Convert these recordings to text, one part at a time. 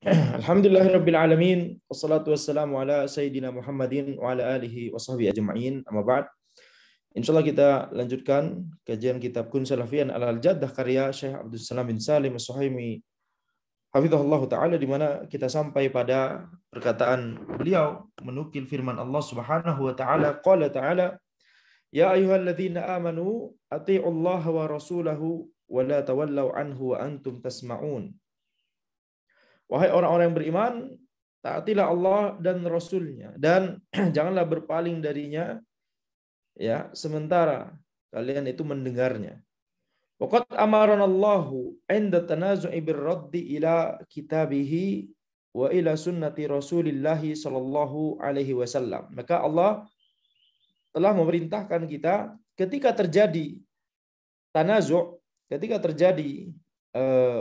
Alhamdulillahirabbil alamin wassalatu wassalamu ala sayyidina Muhammadin wa ala alihi washabbihi ajma'in. Amma ba'd. Insyaallah kita lanjutkan kajian kitab Kun Salafiyan Alal Jaddah karya Syekh Abdul Salam bin Salim As-Suhaimi hafizahullah taala, di mana kita sampai pada perkataan beliau menukil firman Allah Subhanahu wa taala, qala ta'ala ya ayyuhalladzina amanu athi'ullaha wa rasulahu wa la tawallaw anhu wa antum tasma'un. Wahai orang-orang yang beriman, taatilah Allah dan Rasul-Nya dan janganlah berpaling darinya, ya, sementara kalian itu mendengarnya. Waqad amaranallahu 'inda tanazu'i birraddi ila kitabihi wa ila sunnati Rasulillah sallallahu alaihi wasallam. Maka Allah telah memerintahkan kita ketika terjadi tanazu', ketika terjadi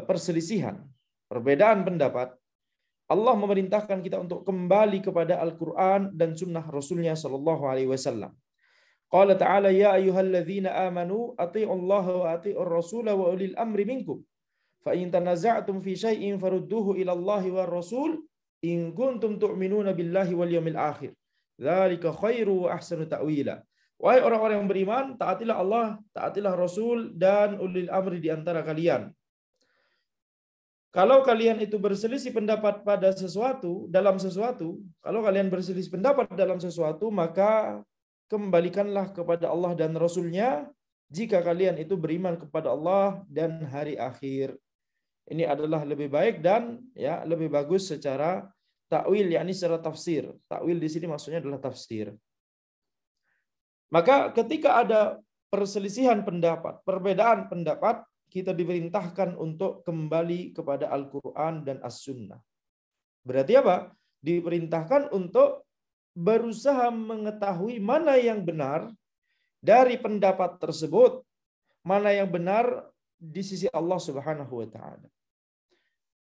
perselisihan, perbedaan pendapat, Allah memerintahkan kita untuk kembali kepada Al-Quran dan Sunnah Rasulnya Sallallahu Alaihi Wasallam. Qala ta'ala ya ayyuhalladzina amanu athi'ullaha wa athi'ur rasula wa ulil amri minkum. Fa in tanaza'tum fi syai'in farudduhu ila Allahi war rasul in kuntum tu'minuna billahi wal yawmil akhir. Dzalika khairu wa ahsanu ta'wila. Wahai orang-orang yang beriman, taatilah Allah, taatilah Rasul dan ulil amri di antara kalian. Kalau kalian itu berselisih pendapat pada sesuatu, dalam sesuatu, kalau kalian berselisih pendapat dalam sesuatu, maka kembalikanlah kepada Allah dan Rasul-Nya jika kalian itu beriman kepada Allah dan hari akhir. Ini adalah lebih baik dan ya lebih bagus secara takwil, yakni secara tafsir. Takwil di sini maksudnya adalah tafsir. Maka ketika ada perselisihan pendapat, perbedaan pendapat, kita diperintahkan untuk kembali kepada Al-Quran dan As-Sunnah. Berarti apa? Diperintahkan untuk berusaha mengetahui mana yang benar dari pendapat tersebut, mana yang benar di sisi Allah Subhanahu wa taala.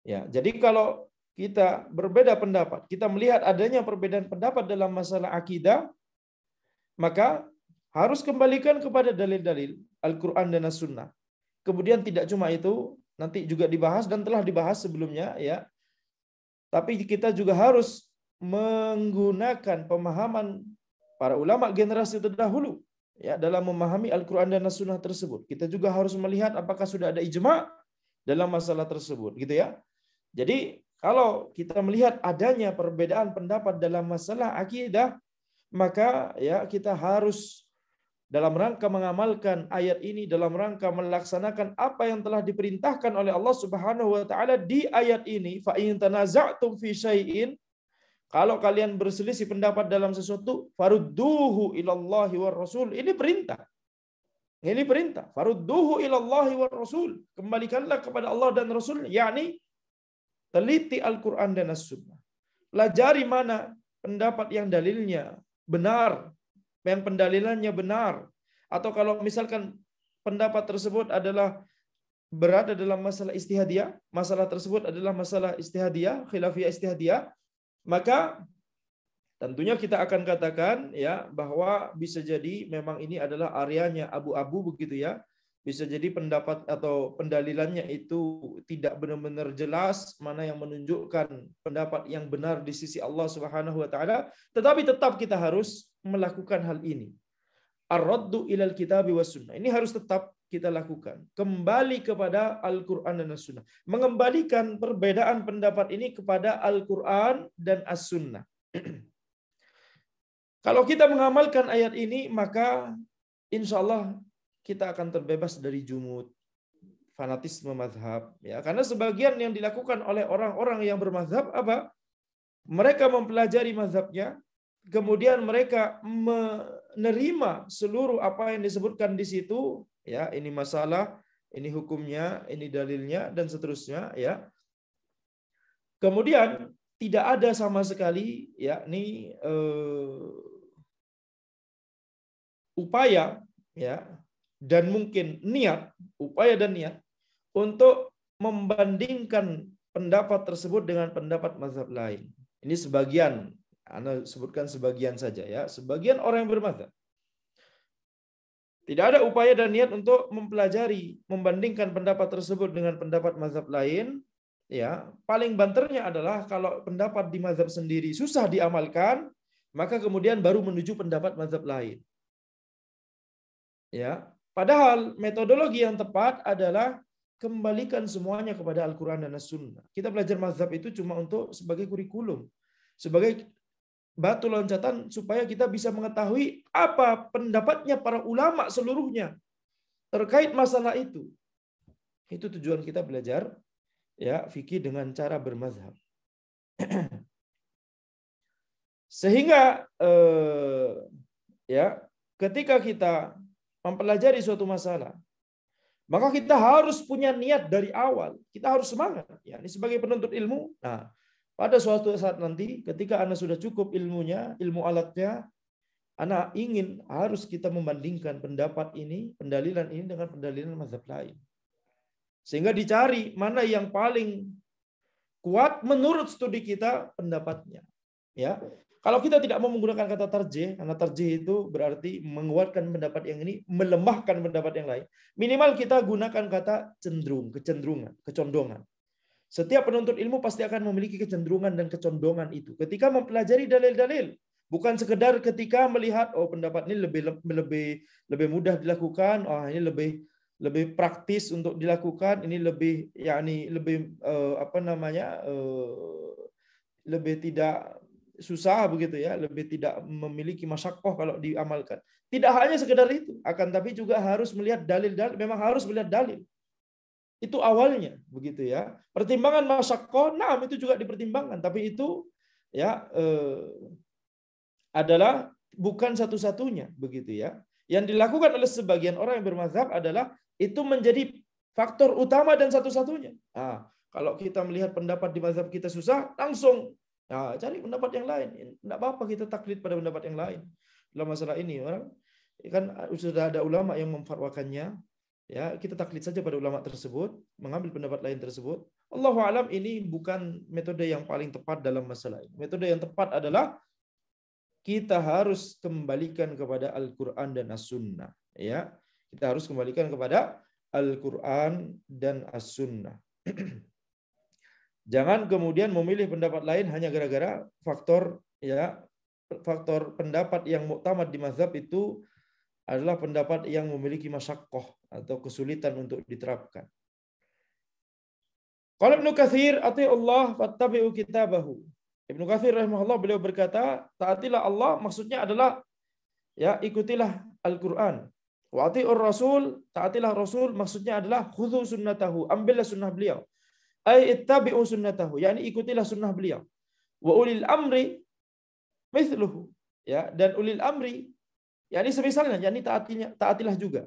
Ya, jadi kalau kita berbeda pendapat, kita melihat adanya perbedaan pendapat dalam masalah akidah, maka harus kembalikan kepada dalil-dalil Al-Quran dan As-Sunnah. Kemudian tidak cuma itu, nanti juga dibahas dan telah dibahas sebelumnya, ya. Tapi kita juga harus menggunakan pemahaman para ulama generasi terdahulu, ya, dalam memahami Al-Quran dan As-Sunnah tersebut. Kita juga harus melihat apakah sudah ada ijma' dalam masalah tersebut, gitu ya. Jadi kalau kita melihat adanya perbedaan pendapat dalam masalah akidah, maka ya kita harus dalam rangka mengamalkan ayat ini, dalam rangka melaksanakan apa yang telah diperintahkan oleh Allah Subhanahu wa taala di ayat ini, fa in tanaza'tum fi syai'in, kalau kalian berselisih pendapat dalam sesuatu, farudduhu ilallahi war rasul. Ini perintah. Ini perintah. Farudduhu ilallahi war rasul. Kembalikanlah kepada Allah dan Rasul, yakni teliti Al-Quran dan As-Sunnah. Pelajari mana pendapat yang dalilnya benar, yang pendalilannya benar. Atau kalau misalkan pendapat tersebut adalah berada dalam masalah istihadiyah, masalah tersebut adalah masalah istihadiyah, khilafiyah istihadiyah, maka tentunya kita akan katakan ya bahwa bisa jadi memang ini adalah areanya abu-abu begitu ya. Bisa jadi pendapat atau pendalilannya itu tidak benar-benar jelas mana yang menunjukkan pendapat yang benar di sisi Allah Subhanahu wa taala, tetapi tetap kita harus melakukan hal ini. Ar-raddu ilal kitabi was sunnah. Ini harus tetap kita lakukan. Kembali kepada Al-Quran dan As-Sunnah. Mengembalikan perbedaan pendapat ini kepada Al-Quran dan As-Sunnah. Kalau kita mengamalkan ayat ini, maka insya Allah kita akan terbebas dari jumud, fanatisme mazhab. Ya, karena sebagian yang dilakukan oleh orang-orang yang bermazhab apa? Mereka mempelajari mazhabnya, kemudian mereka menerima seluruh apa yang disebutkan di situ, ya, ini masalah, ini hukumnya, ini dalilnya dan seterusnya, ya. Kemudian tidak ada sama sekali yakni upaya, ya, dan mungkin niat, upaya dan niat untuk membandingkan pendapat tersebut dengan pendapat mazhab lain. Ini sebagian, Anda sebutkan sebagian saja ya, sebagian orang yang bermazhab. Tidak ada upaya dan niat untuk mempelajari, membandingkan pendapat tersebut dengan pendapat mazhab lain, ya, paling banternya adalah kalau pendapat di mazhab sendiri susah diamalkan, maka kemudian baru menuju pendapat mazhab lain. Ya, padahal metodologi yang tepat adalah kembalikan semuanya kepada Al-Quran dan As-Sunnah. Kita belajar mazhab itu cuma untuk sebagai kurikulum, sebagai batu loncatan supaya kita bisa mengetahui apa pendapatnya para ulama seluruhnya terkait masalah itu. Itu tujuan kita belajar ya fikih dengan cara bermazhab. Sehingga ya ketika kita mempelajari suatu masalah, maka kita harus punya niat dari awal. Kita harus semangat. Ya, ini sebagai penuntut ilmu. Nah, pada suatu saat nanti, ketika Anda sudah cukup ilmunya, ilmu alatnya, Anda ingin harus kita membandingkan pendapat ini, pendalilan ini dengan pendalilan mazhab lain. Sehingga dicari mana yang paling kuat menurut studi kita pendapatnya. Ya, kalau kita tidak mau menggunakan kata tarjih, karena tarjih itu berarti menguatkan pendapat yang ini, melemahkan pendapat yang lain. Minimal kita gunakan kata cenderung, kecenderungan, kecondongan. Setiap penuntut ilmu pasti akan memiliki kecenderungan dan kecondongan itu. Ketika mempelajari dalil-dalil, bukan sekedar ketika melihat oh pendapat ini lebih mudah dilakukan, oh ini lebih praktis untuk dilakukan, ini lebih lebih tidak susah begitu ya, lebih tidak memiliki masyaqqah kalau diamalkan. Tidak hanya sekedar itu, akan tapi juga harus melihat dalil-dalil, memang harus melihat dalil. Itu awalnya begitu ya. Pertimbangan masyaqqah, nah itu juga dipertimbangkan, tapi itu ya adalah bukan satu-satunya begitu ya. Yang dilakukan oleh sebagian orang yang bermazhab adalah itu menjadi faktor utama dan satu-satunya. Nah, kalau kita melihat pendapat di mazhab kita susah, langsung cari pendapat yang lain. Tidak apa-apa kita taklid pada pendapat yang lain. Dalam masalah ini orang kan sudah ada ulama yang memfatwakannya, ya kita taklid saja pada ulama tersebut, mengambil pendapat lain tersebut. Allahu a'lam, ini bukan metode yang paling tepat dalam masalah ini. Metode yang tepat adalah kita harus kembalikan kepada Al-Quran dan As-Sunnah. Ya, kita harus kembalikan kepada Al-Quran dan As-Sunnah. Jangan kemudian memilih pendapat lain hanya gara-gara faktor pendapat yang muktamad di mazhab itu adalah pendapat yang memiliki masyaqqah atau kesulitan untuk diterapkan. Qala Ibnu Katsir, "Ati'ullah fattabi'u kitabahu." Ibnu Katsir rahimahullah beliau berkata, taatilah Allah maksudnya adalah ya ikutilah Al-Qur'an. Wa ati'ur Rasul, taatilah Rasul maksudnya adalah khudhu sunnatahu, ambillah sunnah beliau. Ai ittabi'u sunnatahu, yakni ikutilah sunnah beliau. Wa ulil amri mithluhu, ya, dan ulil amri yakni semisalnya, yakni taatilah juga.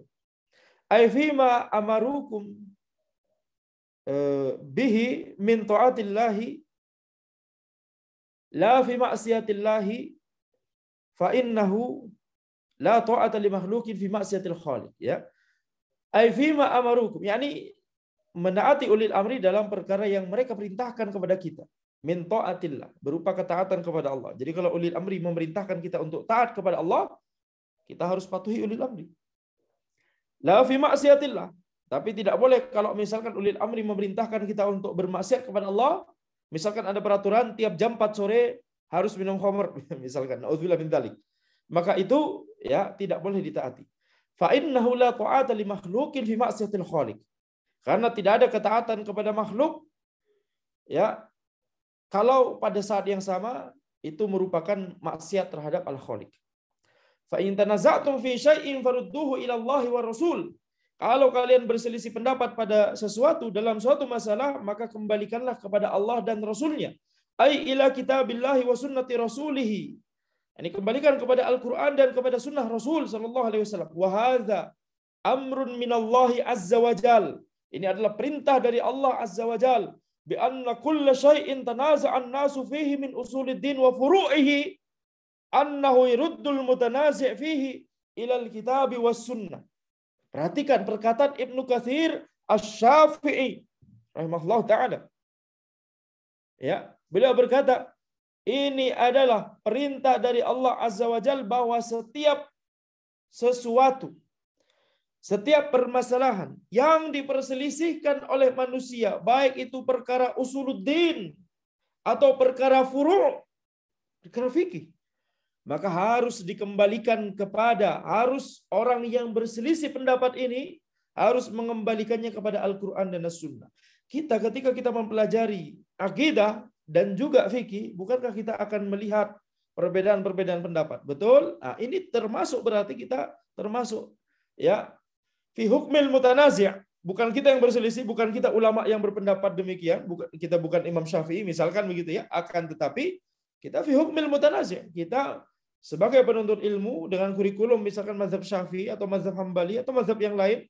Ai fima amarukum bihi min ta'atillahi la fi ma'siyatillahi fa innahu la ta'ata li makhluqin fi ma'siyatil khaliq, ya. Ai fima amarukum, yakni menaati ulil amri dalam perkara yang mereka perintahkan kepada kita. Min ta'atillah, berupa ketaatan kepada Allah. Jadi kalau ulil amri memerintahkan kita untuk taat kepada Allah, kita harus patuhi ulil amri. La fi ma'siyatillah, tapi tidak boleh kalau misalkan ulil amri memerintahkan kita untuk bermaksiat kepada Allah, misalkan ada peraturan tiap jam 4 sore harus minum khamr, misalkan, naudzubillah min dzalik. Maka itu ya tidak boleh ditaati. Fa innahu la ta'ata li makhluqin fi ma'siyatil khaliq. Karena tidak ada ketaatan kepada makhluk, ya, kalau pada saat yang sama itu merupakan maksiat terhadap Al-Khaliq. Fa in tanaza'tum fi syai'in farudduhu ila Allah wa Rasul. Kalau kalian berselisih pendapat pada sesuatu dalam suatu masalah, maka kembalikanlah kepada Allah dan Rasulnya. Ai ila kitabillahi wa sunnati rasulih. Ini kembalikan kepada Al-Quran dan kepada sunnah Rasul sallallahu alaihi wasallam. Wa hadza amrun minallahi azza wa jal. Ini adalah perintah dari Allah Azza wa Jal. Bi anna kulla syai'in tanaza'an nasu fihi min usuliddin wa furu'ihi annahu yuruddul mutanazi' fihi ilal kitabi was sunnah. Perhatikan perkataan Ibnu Katsir Asy-Syafi'i rahimahullah ta'ala. Ya, beliau berkata, ini adalah perintah dari Allah Azza wa Jal bahwa setiap sesuatu, setiap permasalahan yang diperselisihkan oleh manusia, baik itu perkara usuluddin atau perkara furu', perkara fikih, maka harus dikembalikan harus orang yang berselisih pendapat ini harus mengembalikannya kepada Al-Quran dan As-Sunnah. Ketika kita mempelajari akidah dan juga fikih, bukankah kita akan melihat perbedaan-perbedaan pendapat? Betul? Nah, ini berarti kita termasuk ya fi hukmil mutanazi'. Bukan kita yang berselisih, bukan kita ulama yang berpendapat demikian, kita bukan Imam Syafi'i misalkan begitu ya, akan tetapi kita fi hukmil mutanazi'. Kita sebagai penuntut ilmu dengan kurikulum misalkan mazhab Syafi'i atau mazhab Hambali atau mazhab yang lain,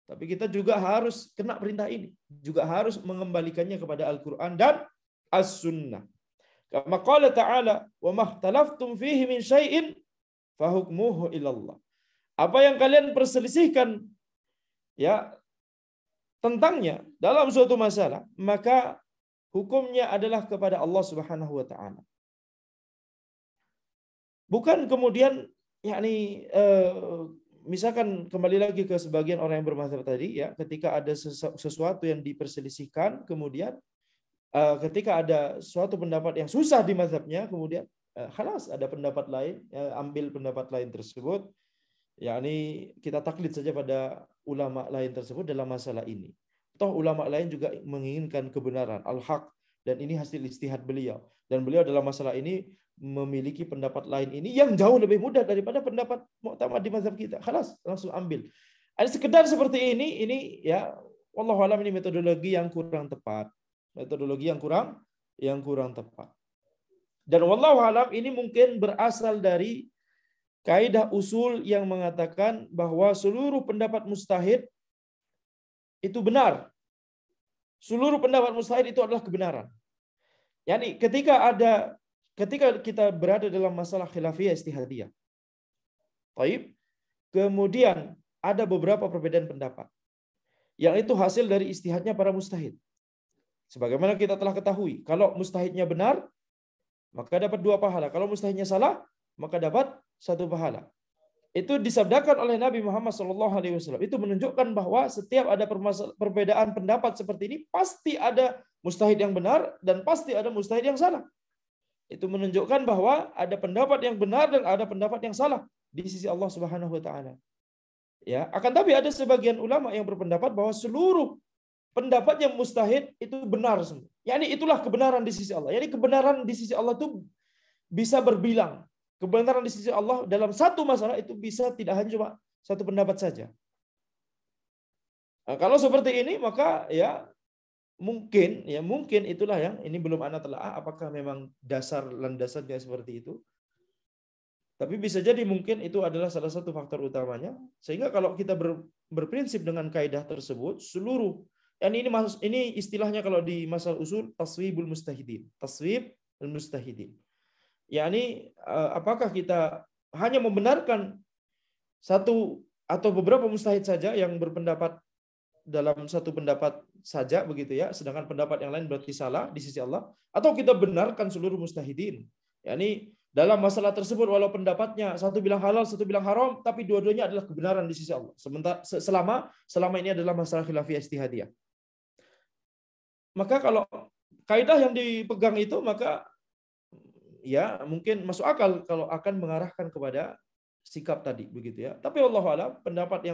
tapi kita juga harus kena perintah ini, juga harus mengembalikannya kepada Al-Quran dan As-Sunnah. Kama qala ta'ala, wa makhtalaftum fihi min syai'in fahukmuhu ilallah. Apa yang kalian perselisihkan ya tentangnya dalam suatu masalah, maka hukumnya adalah kepada Allah Subhanahu wa taala. Bukan kemudian yakni misalkan kembali lagi ke sebagian orang yang bermazhab tadi ya, ketika ada sesuatu yang diperselisihkan, kemudian ketika ada suatu pendapat yang susah di mazhabnya, kemudian khalas ada pendapat lain, ambil pendapat lain tersebut, yakni kita taklid saja pada ulama lain tersebut dalam masalah ini. Toh ulama lain juga menginginkan kebenaran, al-haq, dan ini hasil istihad beliau. Dan beliau dalam masalah ini memiliki pendapat lain ini yang jauh lebih mudah daripada pendapat mu'tamad di mazhab kita. Khalas, langsung ambil. Ada sekedar seperti ini ya, wallahu alam, ini metodologi yang kurang tepat. Metodologi yang kurang tepat. Dan wallahu alam ini mungkin berasal dari kaidah usul yang mengatakan bahwa seluruh pendapat mustahid itu benar. Seluruh pendapat mustahid itu adalah kebenaran. Yani ketika kita berada dalam masalah khilafiyah istihadiyah, kemudian ada beberapa perbedaan pendapat yang itu hasil dari istihadnya para mustahid. Sebagaimana kita telah ketahui, kalau mustahidnya benar, maka dapat 2 pahala. Kalau mustahidnya salah, maka dapat 1 pahala. Itu disabdakan oleh Nabi Muhammad SAW. Itu menunjukkan bahwa setiap ada perbedaan pendapat seperti ini, pasti ada mustahid yang benar dan pasti ada mustahid yang salah. Itu menunjukkan bahwa ada pendapat yang benar dan ada pendapat yang salah di sisi Allah Subhanahu wa taala. Ya, akan tapi ada sebagian ulama yang berpendapat bahwa seluruh pendapatnya mustahid itu benar semua. Yani itulah kebenaran di sisi Allah. Yani kebenaran di sisi Allah itu bisa berbilang. Kebenaran di sisi Allah dalam satu masalah itu bisa tidak hanya cuma satu pendapat saja. Nah, kalau seperti ini maka ya mungkin itulah yang ini belum ana telaah apakah memang dasar landasannya seperti itu. Tapi bisa jadi mungkin itu adalah salah satu faktor utamanya, sehingga kalau kita berprinsip dengan kaidah tersebut, seluruh ini istilahnya kalau di masalah usul taswibul mustahidin. Taswib al-mustahidin. yakni apakah kita hanya membenarkan satu atau beberapa mustahid saja yang berpendapat dalam satu pendapat saja begitu ya, sedangkan pendapat yang lain berarti salah di sisi Allah, atau kita benarkan seluruh mustahidin. yakni dalam masalah tersebut walau pendapatnya satu bilang halal, satu bilang haram, tapi dua-duanya adalah kebenaran di sisi Allah. Sementara selama ini adalah masalah khilafiyah istihadiyah. Maka kalau kaidah yang dipegang itu, maka ya mungkin masuk akal kalau akan mengarahkan kepada sikap tadi begitu ya. Tapi wallahu a'lam, pendapat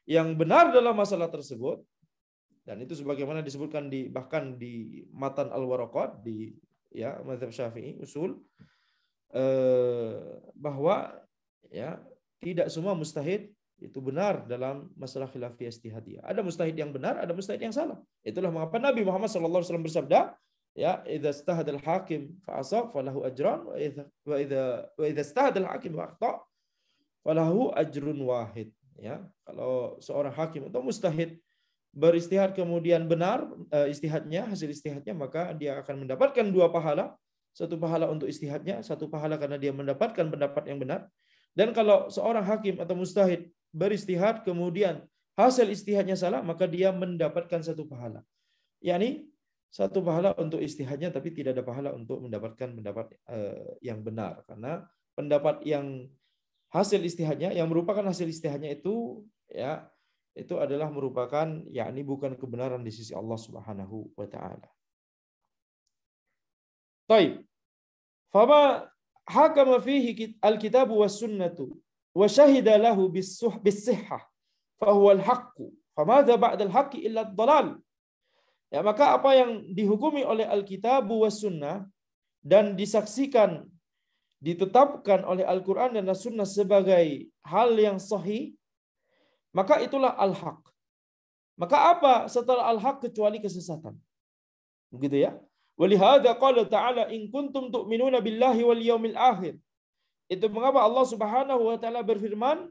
yang benar dalam masalah tersebut, dan itu sebagaimana disebutkan bahkan di Matan Al-Waraqat di ya mazhab Syafi'i usul, bahwa ya tidak semua mustahid itu benar dalam masalah khilafiyah istihadiyah. Ada mustahid yang benar, ada mustahid yang salah. Itulah mengapa Nabi Muhammad SAW bersabda, ya, idza istahada al-hakim fa asab falahu ajran wa idza istahada al-hakim fa akhta falahu ajrun wahid. Ya, kalau seorang hakim atau mustahid beristihad kemudian benar istihadnya, hasil istihadnya, maka dia akan mendapatkan 2 pahala. 1 pahala untuk istihadnya, 1 pahala karena dia mendapatkan pendapat yang benar. Dan kalau seorang hakim atau mustahid beristihad kemudian hasil istihadnya salah, maka dia mendapatkan 1 pahala. yakni 1 pahala untuk istihadnya, tapi tidak ada pahala untuk mendapatkan pendapat yang benar, karena pendapat yang hasil istihadnya, yang merupakan hasil istihadnya itu ya, itu adalah merupakan yakni bukan kebenaran di sisi Allah Subhanahu wa taala. Baik. Fama hakama fihi al-kitab was sunnatu wa syahida lahu bis-sihhah fa huwa al-haqq. Famadza ba'da al-haqqi illa ad-dhalal. Ya, maka apa yang dihukumi oleh Alkitab was sunnah dan disaksikan, ditetapkan oleh Al-Quran dan As-Sunnah sebagai hal yang sahih, maka itulah al-haq. Maka apa setelah al-haq kecuali kesesatan? Begitu ya. Walihada qala ta'ala in kuntum tu'minuna billahi wal yaumil akhir. Itu mengapa Allah Subhanahu wa taala berfirman,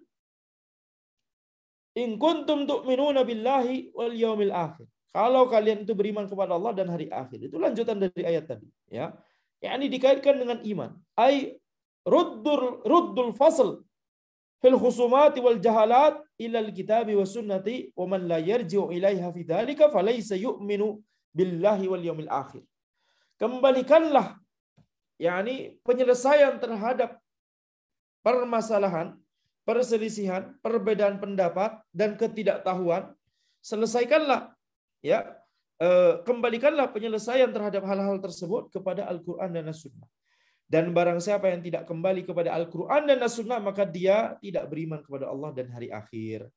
in kuntum tu'minuna billahi wal yaumil akhir. Kalau kalian itu beriman kepada Allah dan hari akhir. Itu lanjutan dari ayat tadi, ya. Yakni dikaitkan dengan iman. Ai ruddul fasl fil khusumati wal jahalat ila al-kitabi was sunnati wa man la yarji'u ilaiha fi dzalika falaysa yu'minu billahi wal yaumil akhir. Kembalikanlah yakni penyelesaian terhadap permasalahan, perselisihan, perbedaan pendapat dan ketidaktahuan. Selesaikanlah, ya, kembalikanlah penyelesaian terhadap hal-hal tersebut kepada Al-Quran dan As-Sunnah. Dan barang siapa yang tidak kembali kepada Al-Quran dan As-Sunnah, maka dia tidak beriman kepada Allah dan hari akhir.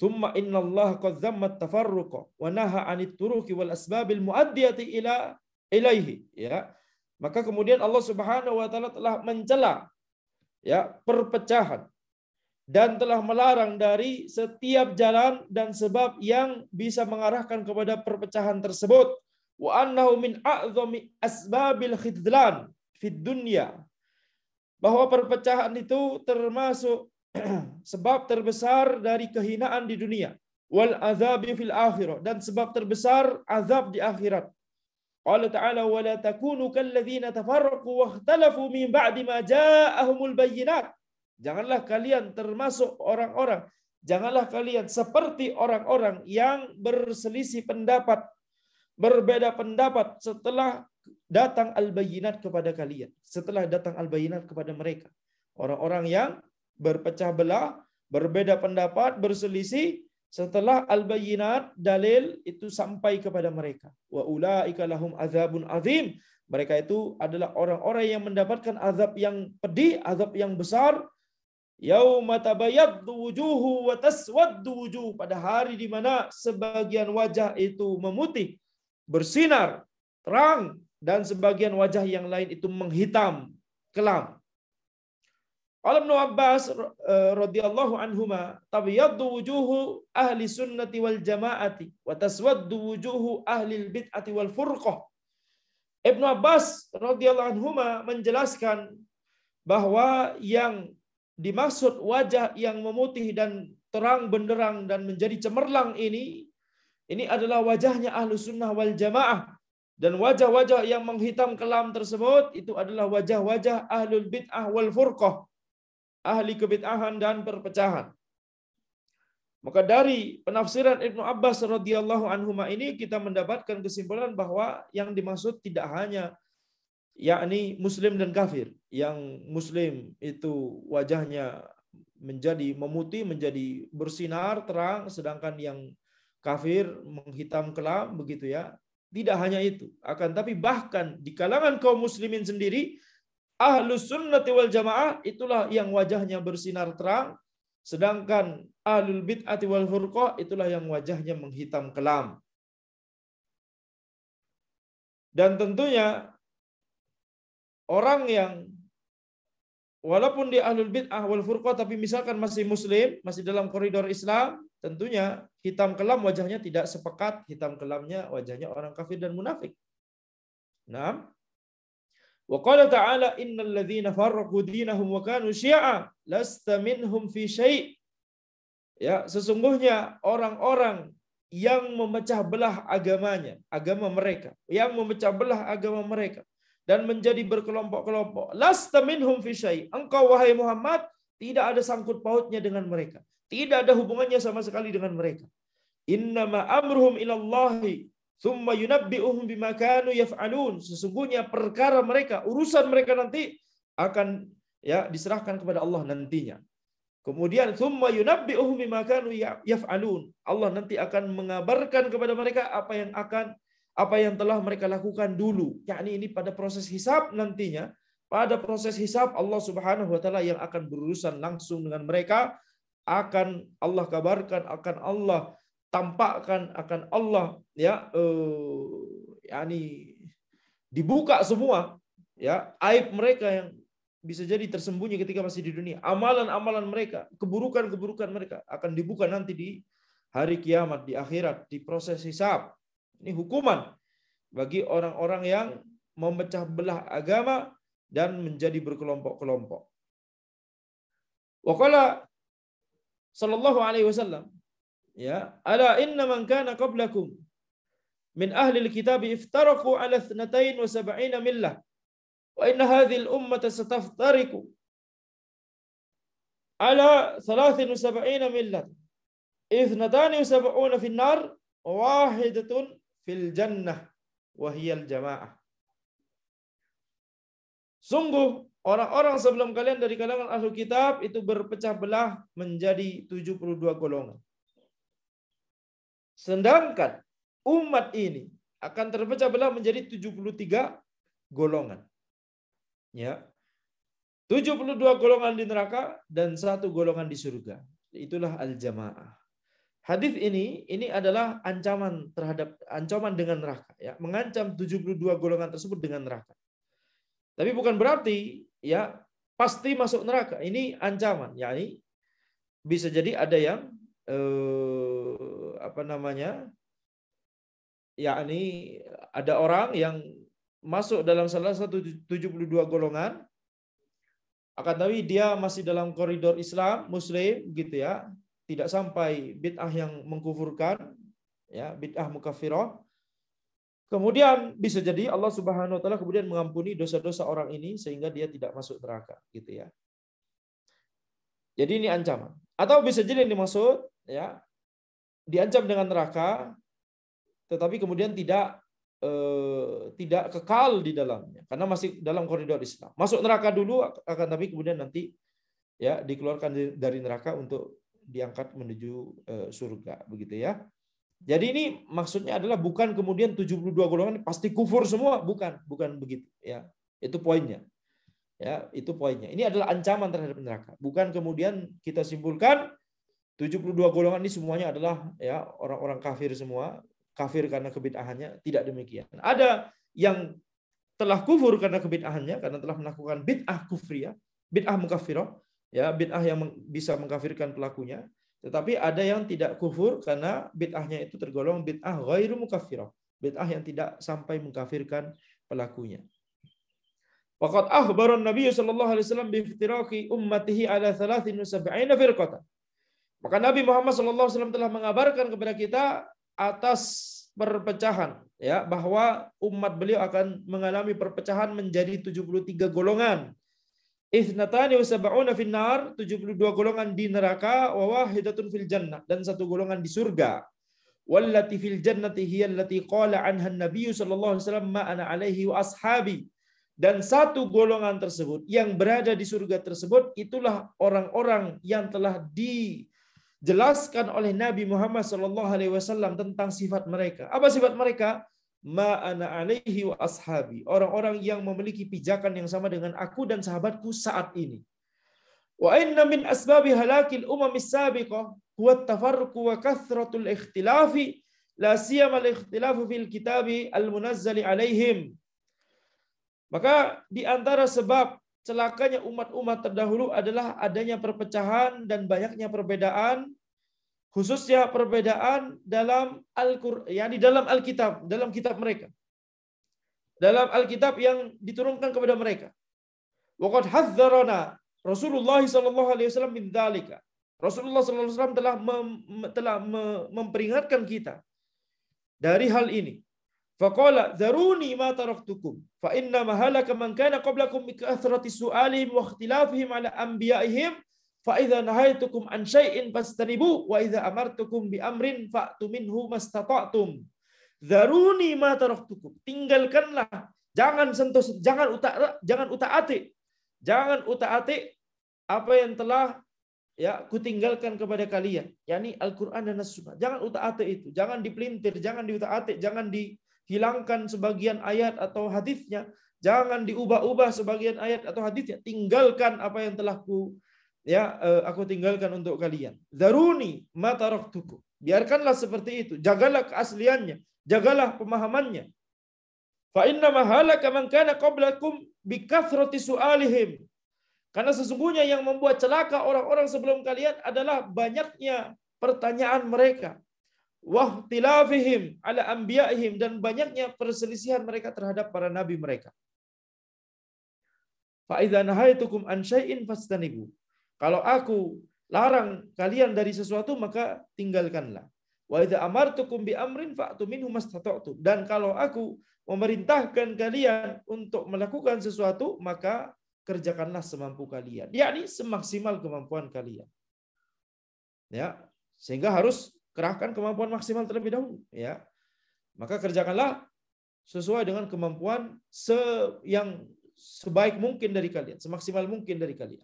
Thumma innallaha qad dhamma at-tafarruqa wa naha 'anit turuqi wal asbabil mu'addiyati ilaihi, ya. Maka kemudian Allah Subhanahu wa taala telah mencela, ya, perpecahan dan telah melarang dari setiap jalan dan sebab yang bisa mengarahkan kepada perpecahan tersebut. Wa annahu min a'zami asbabil khidlan fid dunya. Bahwa perpecahan itu termasuk sebab terbesar dari kehinaan di dunia. Wal azabi fil akhirah, dan sebab terbesar azab di akhirat. Qala ta'ala wa la takunu kalladzina tafarraqu wa ikhtalafu min ba'di ma ja'ahumul bayyinat. Janganlah kalian termasuk orang-orang, janganlah kalian seperti orang-orang yang berselisih pendapat, berbeda pendapat setelah datang al-bayyinat kepada kalian. Setelah datang al-bayyinat kepada mereka. Orang-orang yang berpecah belah, berbeda pendapat, berselisih setelah al-bayyinat, dalil itu sampai kepada mereka. Wa ulaika lahum azabun azim. Mereka itu adalah orang-orang yang mendapatkan azab yang pedih, azab yang besar. Yauma tabayyaddu wujuhu wa taswaddu wujuh, pada hari di mana sebagian wajah itu memutih, bersinar, terang, dan sebagian wajah yang lain itu menghitam, kelam. Ibnu Abbas radhiyallahu anhuma, tabayyaddu wujuhu ahli sunnati wal jamaati wa taswaddu wujuhu ahli bid'ati wal furqah. Ibnu Abbas radhiyallahu anhuma menjelaskan bahwa yang dimaksud wajah yang memutih dan terang benderang dan menjadi cemerlang ini adalah wajahnya ahlu sunnah wal jamaah. Dan wajah-wajah yang menghitam kelam tersebut itu adalah wajah-wajah ahlul bid'ah wal furqah, ahli kebid'ahan dan perpecahan. Maka dari penafsiran Ibnu Abbas radhiyallahu anhuma ini kita mendapatkan kesimpulan bahwa yang dimaksud tidak hanya yakni muslim dan kafir. Yang muslim itu wajahnya menjadi memutih, menjadi bersinar terang, sedangkan yang kafir menghitam kelam, begitu ya. Tidak hanya itu, akan tapi bahkan di kalangan kaum muslimin sendiri, ahlus sunnati wal jamaah itulah yang wajahnya bersinar terang, sedangkan ahlul bid'ati wal furqah itulah yang wajahnya menghitam kelam. Dan tentunya orang yang walaupun di ahlul bid'ah wal furqah tapi misalkan masih muslim, masih dalam koridor Islam, tentunya hitam kelam wajahnya tidak sepekat hitam kelamnya wajahnya orang kafir dan munafik. Nah, wa qala ta'ala innal ladzina farraqu dinahum wa kanu syi'a lasta minhum fi syai'. Ya, sesungguhnya orang-orang yang memecah belah agamanya, agama mereka, yang memecah belah agama mereka dan menjadi berkelompok-kelompok, lasta minhum fi syai'. Engkau wahai Muhammad tidak ada sangkut pautnya dengan mereka. Tidak ada hubungannya sama sekali dengan mereka. Innama amruhum ilallahi thumma yunabbi'uhum bima kanu yaf'alun. Sesungguhnya perkara mereka, urusan mereka nanti akan ya diserahkan kepada Allah nantinya. Kemudian tsumma yunabbi'uhum bima kanu yaf'alun. Allah nanti akan mengabarkan kepada mereka apa yang telah mereka lakukan dulu. Yakni ini pada proses hisab nantinya. Pada proses hisab Allah Subhanahu wa taala yang akan berurusan langsung dengan mereka, akan Allah kabarkan, akan Allah tampakkan, akan Allah yakni dibuka semua ya aib mereka yang bisa jadi tersembunyi ketika masih di dunia. Amalan-amalan mereka, keburukan-keburukan mereka akan dibuka nanti di hari kiamat, di akhirat, di proses hisab. Ini hukuman bagi orang-orang yang memecah belah agama dan menjadi berkelompok-kelompok. Wa qala sallallahu alaihi wasallam, ya, ala inna man kana qablakum min ahli alkitab iftaraqu ala 72 millah. Wa inna hadhihi al-ummata sataftariqu ala 73 millah. 72 fil nar, wahidatun fil jannah wa hiya al-jamaah. Sungguh orang-orang sebelum kalian dari kalangan ahli kitab itu berpecah belah menjadi 72 golongan. Sedangkan umat ini akan terpecah belah menjadi 73 golongan. Ya. 72 golongan di neraka dan 1 golongan di surga. Itulah al-jamaah. Hadis ini adalah ancaman dengan neraka, ya, mengancam 72 golongan tersebut dengan neraka. Tapi bukan berarti ya pasti masuk neraka. Ini ancaman, yakni bisa jadi ada yang yakni ada orang yang masuk dalam salah satu 72 golongan, akan tapi dia masih dalam koridor Islam, Muslim gitu ya, tidak sampai bid'ah yang mengkufurkan, ya, bid'ah mukaffirah. Kemudian bisa jadi Allah Subhanahu wa taala kemudian mengampuni dosa-dosa orang ini sehingga dia tidak masuk neraka gitu ya. Jadi ini ancaman. Atau bisa jadi yang dimaksud ya diancam dengan neraka tetapi kemudian tidak kekal di dalamnya karena masih dalam koridor Islam. Masuk neraka dulu akan tapi kemudian nanti ya dikeluarkan dari neraka untuk diangkat menuju surga begitu ya. Jadi ini maksudnya adalah bukan kemudian 72 golongan pasti kufur semua, bukan begitu ya. Itu poinnya. Ya, itu poinnya. Ini adalah ancaman terhadap neraka. Bukan kemudian kita simpulkan 72 golongan ini semuanya adalah ya orang-orang kafir semua. Kafir karena kebid'ahannya, tidak demikian. Ada yang telah kufur karena kebid'ahannya, karena telah melakukan bid'ah kufriyah, bid'ah mukaffirah, ya, bid'ah yang bisa mengkafirkan pelakunya. Tetapi ada yang tidak kufur karena bid'ahnya itu tergolong bid'ah ghairu mukaffirah, bid'ah yang tidak sampai mengkafirkan pelakunya. Faqad akhbara Nabi sallallahu alaihi wasallam bi iftiraqi ummatihi ala 73 firqatan. Maka Nabi Muhammad sallallahu alaihi wasallam telah mengabarkan kepada kita atas perpecahan ya bahwa umat beliau akan mengalami perpecahan menjadi 73 golongan. 72 finnar, 72 golongan di neraka, wa wahidatun fil jannah, dan 1 golongan di surga. Wallati fil jannati hiya allati qala anha an-nabiy sallallahu alaihi wasallam ma ana alaihi wa ashabi. Dan 1 golongan tersebut yang berada di surga tersebut itulah orang-orang yang telah dijelaskan oleh Nabi Muhammad SAW tentang sifat mereka. Apa sifat mereka? Ma ana alaihi wa ashabi. Orang-orang yang memiliki pijakan yang sama dengan aku dan sahabatku saat ini. Wa inna min asbabi halakil umamis sabiqah huwa at-tafarruq wa kathratul ikhtilafi la siyama al-ikhtilafu fil kitabi al-munazzali alaihim. Maka di antara sebab celakanya umat-umat terdahulu adalah adanya perpecahan dan banyaknya perbedaan, khususnya perbedaan dalam Al-Qur'an, yakni dalam Alkitab, dalam kitab mereka. Dalam Alkitab yang diturunkan kepada mereka. Waqad hadzarana Rasulullah sallallahu alaihi wasallam min dzalika. Rasulullah sallallahu alaihi wasallam telah memperingatkan kita dari hal ini. Faqala zaruni ma taraktukum fa inna ma halaka man kana qablakum bi kathrati su'alihim wa ikhtilafihim ala anbiya'ihim fa idza nahaitukum an syai'in fastanibu wa idza amartukum bi amrin fa'tu minhu mastata'tum. Zaruni ma taraktukum. Tinggalkanlah, jangan sentuh, jangan utak-atik. Jangan utak-atik apa yang telah ya kutinggalkan kepada kalian, yakni Al-Qur'an dan As-Sunnah. Jangan utak-atik itu, jangan dipelintir, jangan diutak-atik, jangan dihilangkan sebagian ayat atau hadisnya, jangan diubah-ubah sebagian ayat atau hadisnya. Tinggalkan apa yang telah aku tinggalkan untuk kalian. Zaruni ma taraktukum. Biarkanlah seperti itu, jagalah keasliannya, jagalah pemahamannya. Fa inna ma halaka man kana qablakum bi kathrati su'alihim. Karena sesungguhnya yang membuat celaka orang-orang sebelum kalian adalah banyaknya pertanyaan mereka. Wahtilafihim ala anbiya'ihim, dan banyaknya perselisihan mereka terhadap para nabi mereka. Fa idza nahaitukum an syai'in fastanibu. Kalau aku larang kalian dari sesuatu maka tinggalkanlah. Wa idza amartukum bi amrin fa'tu minhu mastata'tum. Dan kalau aku memerintahkan kalian untuk melakukan sesuatu maka kerjakanlah semampu kalian, yakni semaksimal kemampuan kalian. Ya, sehingga harus kerahkan kemampuan maksimal terlebih dahulu, ya. Maka kerjakanlah sesuai dengan kemampuan yang sebaik mungkin dari kalian, semaksimal mungkin dari kalian.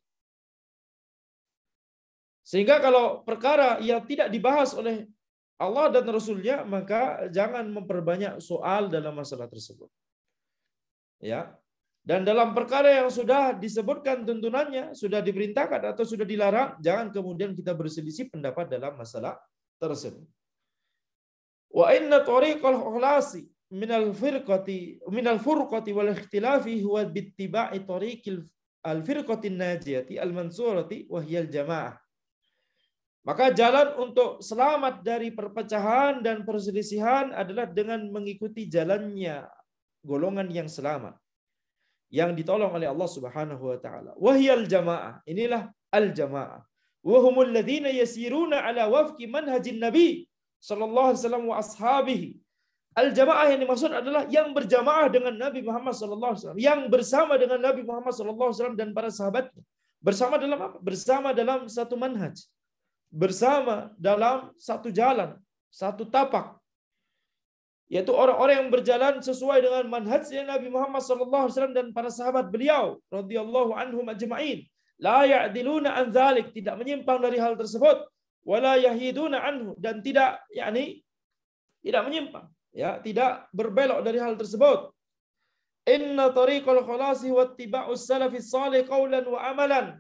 Sehingga kalau perkara yang tidak dibahas oleh Allah dan Rasul-Nya, maka jangan memperbanyak soal dalam masalah tersebut. Ya. Dan dalam perkara yang sudah disebutkan tuntunannya, sudah diperintahkan atau sudah dilarang, jangan kemudian kita berselisih pendapat dalam masalah tersebut. Wa inna tariqal ikhlasi minal furqati wal ikhtilafi huwa bittiba'i tariqil al-firqatin najiyati al-mansurati wa hiyal jamaah. Maka jalan untuk selamat dari perpecahan dan perselisihan adalah dengan mengikuti jalannya golongan yang selamat, yang ditolong oleh Allah Subhanahu wa taala. Wahyal jamaah. Inilah al-jamaah. Wa humul ladzina yasiruna ala wafqi manhajin Nabi sallallahu alaihi wasallam wa ashabihi. Al-jamaah yang dimaksud adalah yang berjamaah dengan Nabi Muhammad sallallahu alaihi wasallam, yang bersama dengan Nabi Muhammad sallallahu alaihi wasallam dan para sahabatnya. Bersama dalam apa? Bersama dalam satu manhaj. Bersama dalam satu jalan, satu tapak. Yaitu orang-orang yang berjalan sesuai dengan manhajnya Nabi Muhammad SAW dan para sahabat beliau radhiyallahu anhum ajma'in. La ya'diluna an dzalik, tidak menyimpang dari hal tersebut, wala yahiduna anhu, dan tidak menyimpang, ya, tidak berbelok dari hal tersebut. Inna tariqal khalasi wattiba'us salafis salih qaulan wa amalan.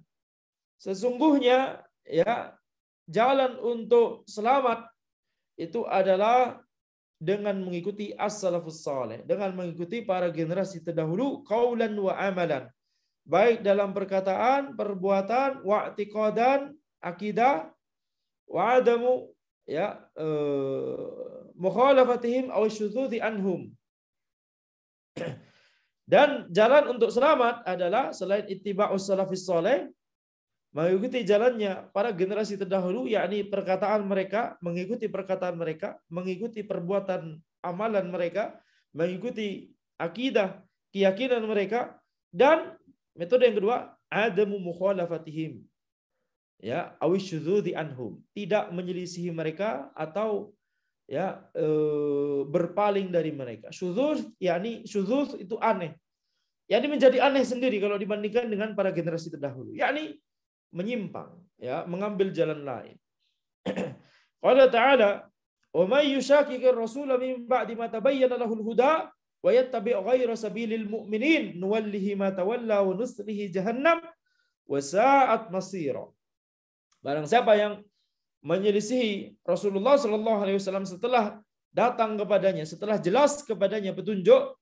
Sesungguhnya, ya, jalan untuk selamat itu adalah dengan mengikuti as-salafus saleh, dengan mengikuti para generasi terdahulu, qaulan wa amalan, baik dalam perkataan, perbuatan, wa i'tiqadan, akidah, wa adamu, ya, mukhalafatihim aw syudzudzi anhum. Dan jalan untuk selamat adalah selain ittiba'us salafis saleh, mengikuti jalannya para generasi terdahulu, yakni perkataan mereka, mengikuti perkataan mereka, mengikuti perbuatan amalan mereka, mengikuti akidah, keyakinan mereka, dan metode yang kedua, adamu mukhalafatihim, ya, awisyudzudzi anhum, tidak menyelisihi mereka atau, ya, berpaling dari mereka. Syudzuz, yakni syudzuz itu aneh, yakni menjadi aneh sendiri kalau dibandingkan dengan para generasi terdahulu, yakni menyimpang, ya, mengambil jalan lain. Qala ta'ala, "Wa may yushaqiqir rasula min ba'di ma tabayyana lahul huda wa yattabi' ghayra sabilil mu'minin nuwallihi ma tawalla wa nuslihi jahannam wa sa'at masira." Barang siapa yang menyelisihi Rasulullah sallallahu alaihi wasallam setelah datang kepadanya, setelah jelas kepadanya petunjuk,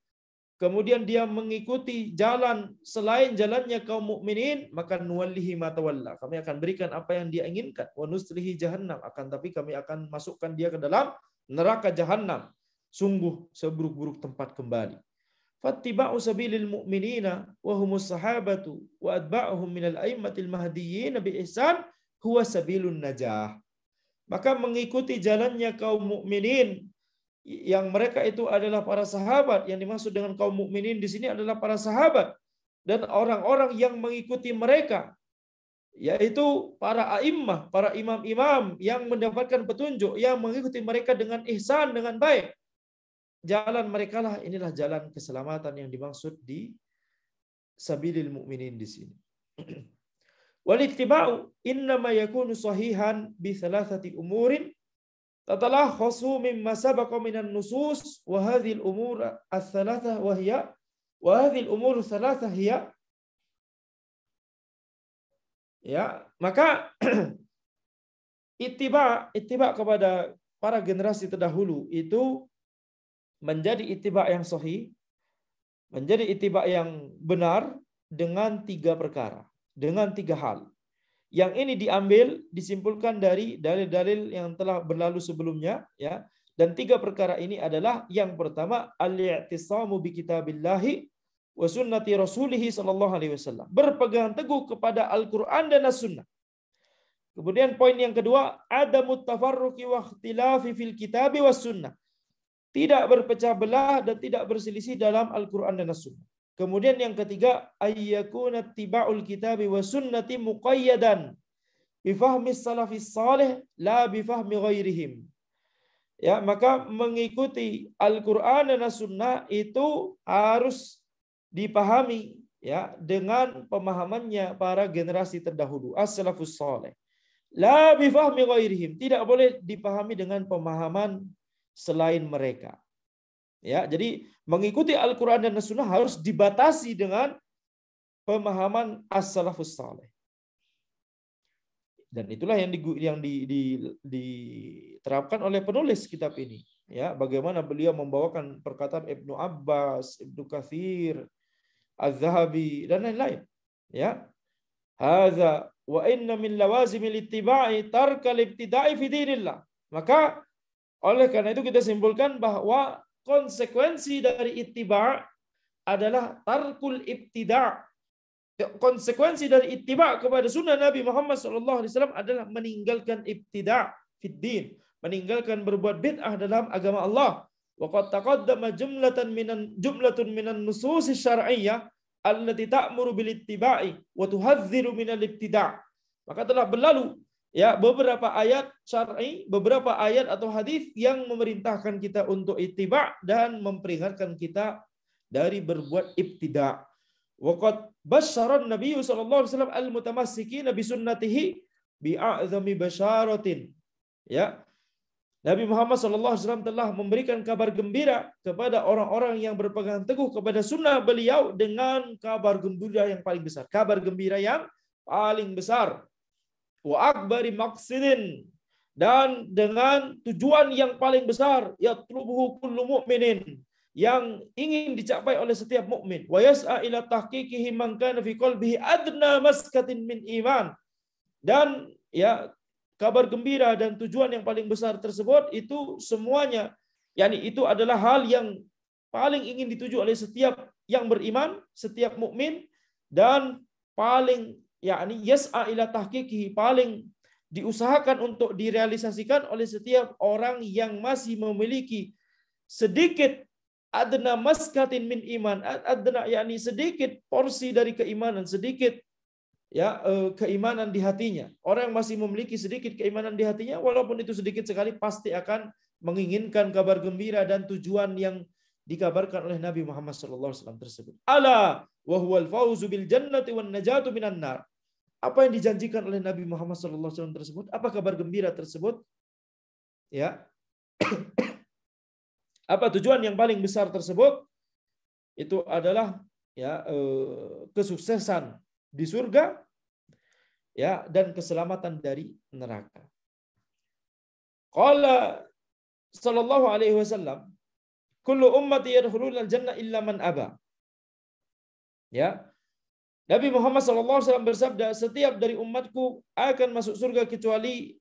kemudian dia mengikuti jalan selain jalannya kaum mukminin, maka nuwallihi ma tawalla, kami akan berikan apa yang dia inginkan, wa nuslihi jahannam, akan tapi kami akan masukkan dia ke dalam neraka jahannam, sungguh seburuk-buruk tempat kembali. Fattiba'u sabilil mu'minina wa humus sahabatu wa atba'uhum minal a'immatil mahdiyyin bi ihsan huwa sabilun najah. Maka mengikuti jalannya kaum mukminin, yang mereka itu adalah para sahabat. Yang dimaksud dengan kaum mukminin di sini adalah para sahabat dan orang-orang yang mengikuti mereka, yaitu para a'immah, para imam-imam yang mendapatkan petunjuk, yang mengikuti mereka dengan ihsan, dengan baik. Jalan mereka lah, inilah jalan keselamatan yang dimaksud di sabilil mukminin di sini. Wal ittiba'u innama yakunu sahihan bi thalathati umurin tatalakhasu mimma sabaqa minan nusus wa hadhihi al-umur ats-tsalatsa wa hadhihi al-umur ats-tsalatsa hiya, ya, maka ittiba kepada para generasi terdahulu itu menjadi ittiba yang sahih, menjadi ittiba yang benar dengan 3 perkara, dengan 3 hal. Yang ini disimpulkan dari dalil-dalil yang telah berlalu sebelumnya, ya. Dan 3 perkara ini adalah, yang pertama al-i'tisamu bi kitabillahi wa sunnati rasulih sallallahu alaihi wasallam. Berpegang teguh kepada Al-Qur'an dan As-Sunnah. Kemudian poin yang kedua, adamut tafarruqi wa ikhtilafi fil kitabi was sunnah. Tidak berpecah belah dan tidak berselisih dalam Al-Qur'an dan As-Sunnah. Kemudian yang ketiga, ayyakuna tiba'ul kitabi wa sunnati muqayyadan bi fahmi salafis salih la bi fahmi ghairihim. Ya, maka mengikuti Al-Qur'an dan As-Sunnah itu harus dipahami, ya, dengan pemahamannya para generasi terdahulu, as-salafus salih. La bi fahmi ghairihim, tidak boleh dipahami dengan pemahaman selain mereka. Ya, jadi mengikuti Al-Quran dan As-Sunnah harus dibatasi dengan pemahaman as-salafus salih. Dan itulah yang diterapkan oleh penulis kitab ini. Ya, bagaimana beliau membawakan perkataan Ibnu Abbas, Ibnu Katsir, Az-Zahabi dan lain-lain. Ya, hadza wa inna min lawazimil ittiba'i tarkal ibtida'i fi dinillah. Maka oleh karena itu kita simpulkan bahwa konsekuensi dari ittiba' adalah tarkul ibtida'. Konsekuensi dari ittiba' kepada sunnah Nabi Muhammad SAW adalah meninggalkan ibtida' fid din, meninggalkan berbuat bid'ah dalam agama Allah. Wa qad taqaddama jumlatun minan nusus syar'iyyah allati ta'muru bil ittiba'i wa tuhadziru minal ibtida'. Maka telah berlalu, ya, beberapa ayat syar'i, beberapa ayat atau hadis yang memerintahkan kita untuk ittiba' dan memperingatkan kita dari berbuat ibtida'. Waqad basyara an-nabiy sallallahu alaihi wasallam al-mutamassikin bi sunnatihi bi a'zami basyaratin. Ya. Nabi Muhammad sallallahu alaihi wasallam telah memberikan kabar gembira kepada orang-orang yang berpegang teguh kepada sunnah beliau dengan kabar gembira yang paling besar, kabar gembira yang paling besar. Wa akbari maqsidin, dan dengan tujuan yang paling besar, yatlubuhu kullu mu'minin, yang ingin dicapai oleh setiap mukmin. Wa yas'a ila tahqiqihi man kana fi qalbihi adna maskatin min iman. Dan, ya, kabar gembira dan tujuan yang paling besar tersebut itu semuanya, yakni itu adalah hal yang paling ingin dituju oleh setiap yang beriman, setiap mukmin, dan paling, yakni yas'a ila tahqiqihi, paling diusahakan untuk direalisasikan oleh setiap orang yang masih memiliki sedikit adna maskatin min iman, adna, yakni sedikit porsi dari keimanan, sedikit, ya, keimanan di hatinya. Orang yang masih memiliki sedikit keimanan di hatinya, walaupun itu sedikit sekali, pasti akan menginginkan kabar gembira dan tujuan yang dikabarkan oleh Nabi Muhammad SAW tersebut. Ala wa huwal fauzu bil jannati wan najatu minan nar. Apa yang dijanjikan oleh Nabi Muhammad SAW tersebut? Apa kabar gembira tersebut? Ya. Apa tujuan yang paling besar tersebut? Itu adalah, ya, kesuksesan di surga, ya, dan keselamatan dari neraka. Qala sallallahu alaihi wasallam, kullu ummati yadkhuluna al-jannah illa man aba. Ya. Nabi Muhammad SAW bersabda, setiap dari umatku akan masuk surga kecuali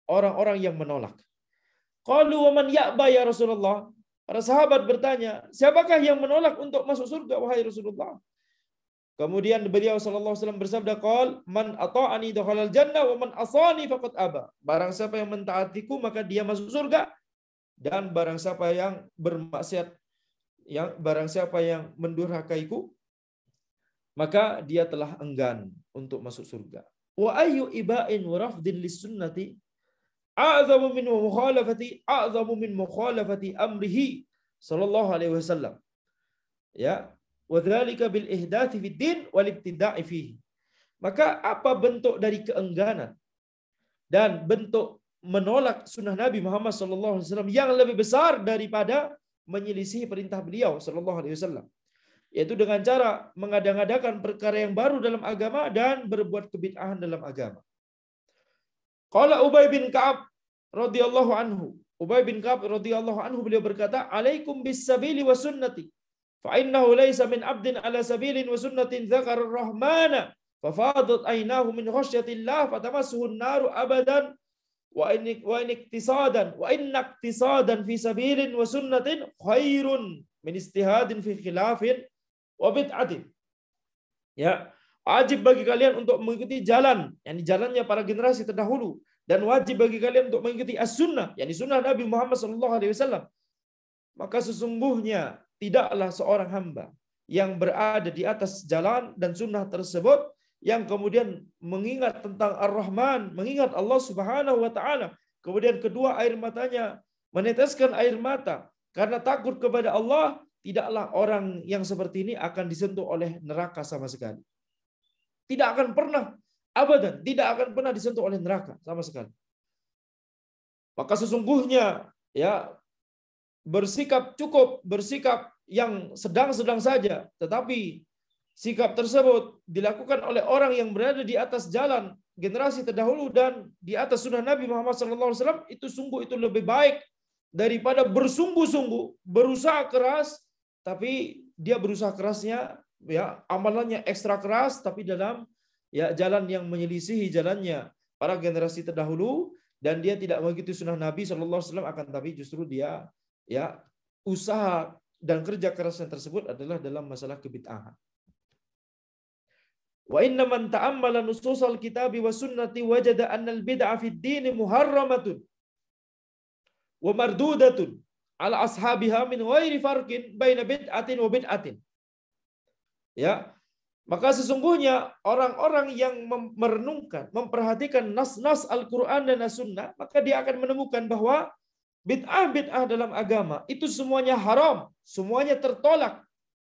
orang-orang yang menolak. Qalu wa man ya'ba ya Rasulullah? Para sahabat bertanya, siapakah yang menolak untuk masuk surga, wahai Rasulullah? Kemudian beliau SAW bersabda, qal man ata'ani dakhalal jannah wa man asani faqad aba. Barang siapa yang mentaatiku maka dia masuk surga, dan barang siapa yang bermaksiat, barang siapa yang mendurhakaiku, maka dia telah enggan untuk masuk surga. Wa ayyu iba'in wa rafdin lis-sunnati a'zamu min mukhalafati amrihi sallallahu alaihi wasallam. Ya, wa dzalika bil ihdathi fid din wal ibtida'i fihi. Maka apa bentuk dari keengganan dan bentuk menolak sunnah Nabi Muhammad SAW yang lebih besar daripada menyelisihi perintah beliau SAW, yaitu dengan cara mengada-ngadakan perkara yang baru dalam agama dan berbuat kebid'ahan dalam agama. Qala Ubay bin Ka'ab radhiyallahu anhu. Ubay bin Ka'ab radhiyallahu anhu beliau berkata, "Alaikum bis sabili wa sunnati, fa innahu laysa min 'abdin ala sabilin wa sunnatin dzakara ar-rahmana fafadat aynahu min khasyatillah fatamassuhu an-naru abadan wa in iktisadan fi sabilin wa sunnatin khairun min istihadin fi khilafin wa bid'atin." Ya, wajib bagi kalian untuk mengikuti jalan, yakni jalannya para generasi terdahulu, dan wajib bagi kalian untuk mengikuti as-sunnah, yakni sunnah Nabi Muhammad SAW. Maka sesungguhnya tidaklah seorang hamba yang berada di atas jalan dan sunnah tersebut yang kemudian mengingat tentang Ar-Rahman, mengingat Allah Subhanahu wa taala, kemudian kedua air matanya meneteskan air mata karena takut kepada Allah, tidaklah orang yang seperti ini akan disentuh oleh neraka sama sekali. Tidak akan pernah, abadan, tidak akan pernah disentuh oleh neraka sama sekali. Maka sesungguhnya ya bersikap yang sedang-sedang saja, tetapi sikap tersebut dilakukan oleh orang yang berada di atas jalan generasi terdahulu dan di atas sunnah Nabi Muhammad SAW, itu lebih baik daripada bersungguh-sungguh berusaha keras, tapi dia berusaha kerasnya ya amalannya ekstra keras, tapi dalam ya jalan yang menyelisihi jalannya para generasi terdahulu, dan dia tidak mengikuti sunnah Nabi SAW, akan tapi justru dia ya usaha dan kerja kerasnya tersebut adalah dalam masalah kebid'ahan. Wa inna man ta'ammala nususal kitabi wa sunnati wajada anna al-bid'a fid din muharramatun wa mardudatun ala ashabiha min ghairi farqin baina bid'atin wa bid'atin. Ya, maka sesungguhnya orang-orang yang merenungkan, memperhatikan nas-nas Al-Quran dan As-Sunnah, maka dia akan menemukan bahwa bid'ah-bid'ah dalam agama itu semuanya haram, semuanya tertolak,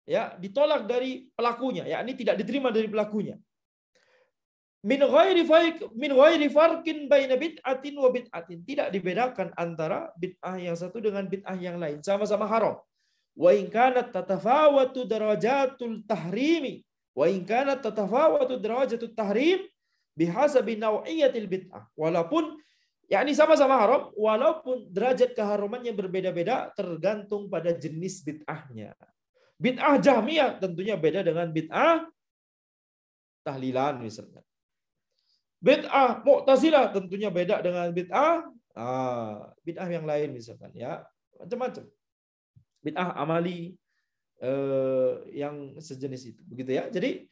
ya, ditolak dari pelakunya, yakni tidak diterima dari pelakunya. Min ghairi farqin baina bid'atin wa bid'atin, tidak dibedakan antara bid'ah yang satu dengan bid'ah yang lain, sama-sama haram. Wa in kanat tatafawatu darajatul tahrimi wa in kanat tatafawatu darajatut tahrim bihasabi nau'iyatil bid'ah, walaupun yakni sama-sama haram, walaupun derajat keharumannya berbeda-beda tergantung pada jenis bid'ahnya. Bid'ah Jahmiyah tentunya beda dengan bid'ah tahlilan misalnya. Bid'ah Mu'tazilah tentunya beda dengan bid'ah yang lain misalkan, ya, macam-macam. Bid'ah amali yang sejenis itu, begitu ya. Jadi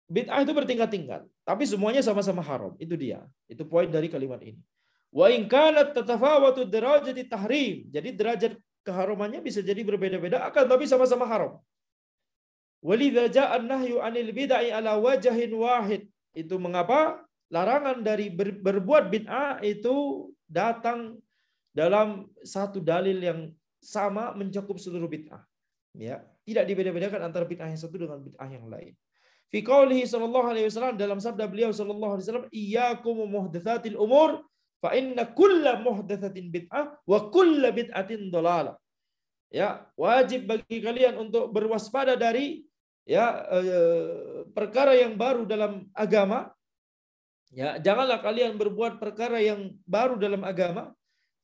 bid'ah itu bertingkat-tingkat, tapi semuanya sama-sama haram. Itu dia. Itu poin dari kalimat ini. Wa in kanat tatafawatu darajati tahrim. Jadi derajat keharumannya bisa jadi berbeda-beda, akan tapi sama-sama haram. Walidza ja'a an-nahyu 'anil bid'ah ala wajhin wahid. Itu mengapa larangan dari berbuat bid'ah itu datang dalam satu dalil yang sama mencakup seluruh bid'ah. Ya, tidak dibeda-bedakan antara bid'ah yang satu dengan bid'ah yang lain. Fi qaulihi sallallahu alaihi wasallam, dalam sabda beliau sallallahu alaihi wasallam, iyyakum muhdatsatil umur fa inna kulla muhdatsatin bid'ah wa kulla bid'atin dhalalah. Ya, wajib bagi kalian untuk berwaspada dari ya perkara yang baru dalam agama. Ya, janganlah kalian berbuat perkara yang baru dalam agama,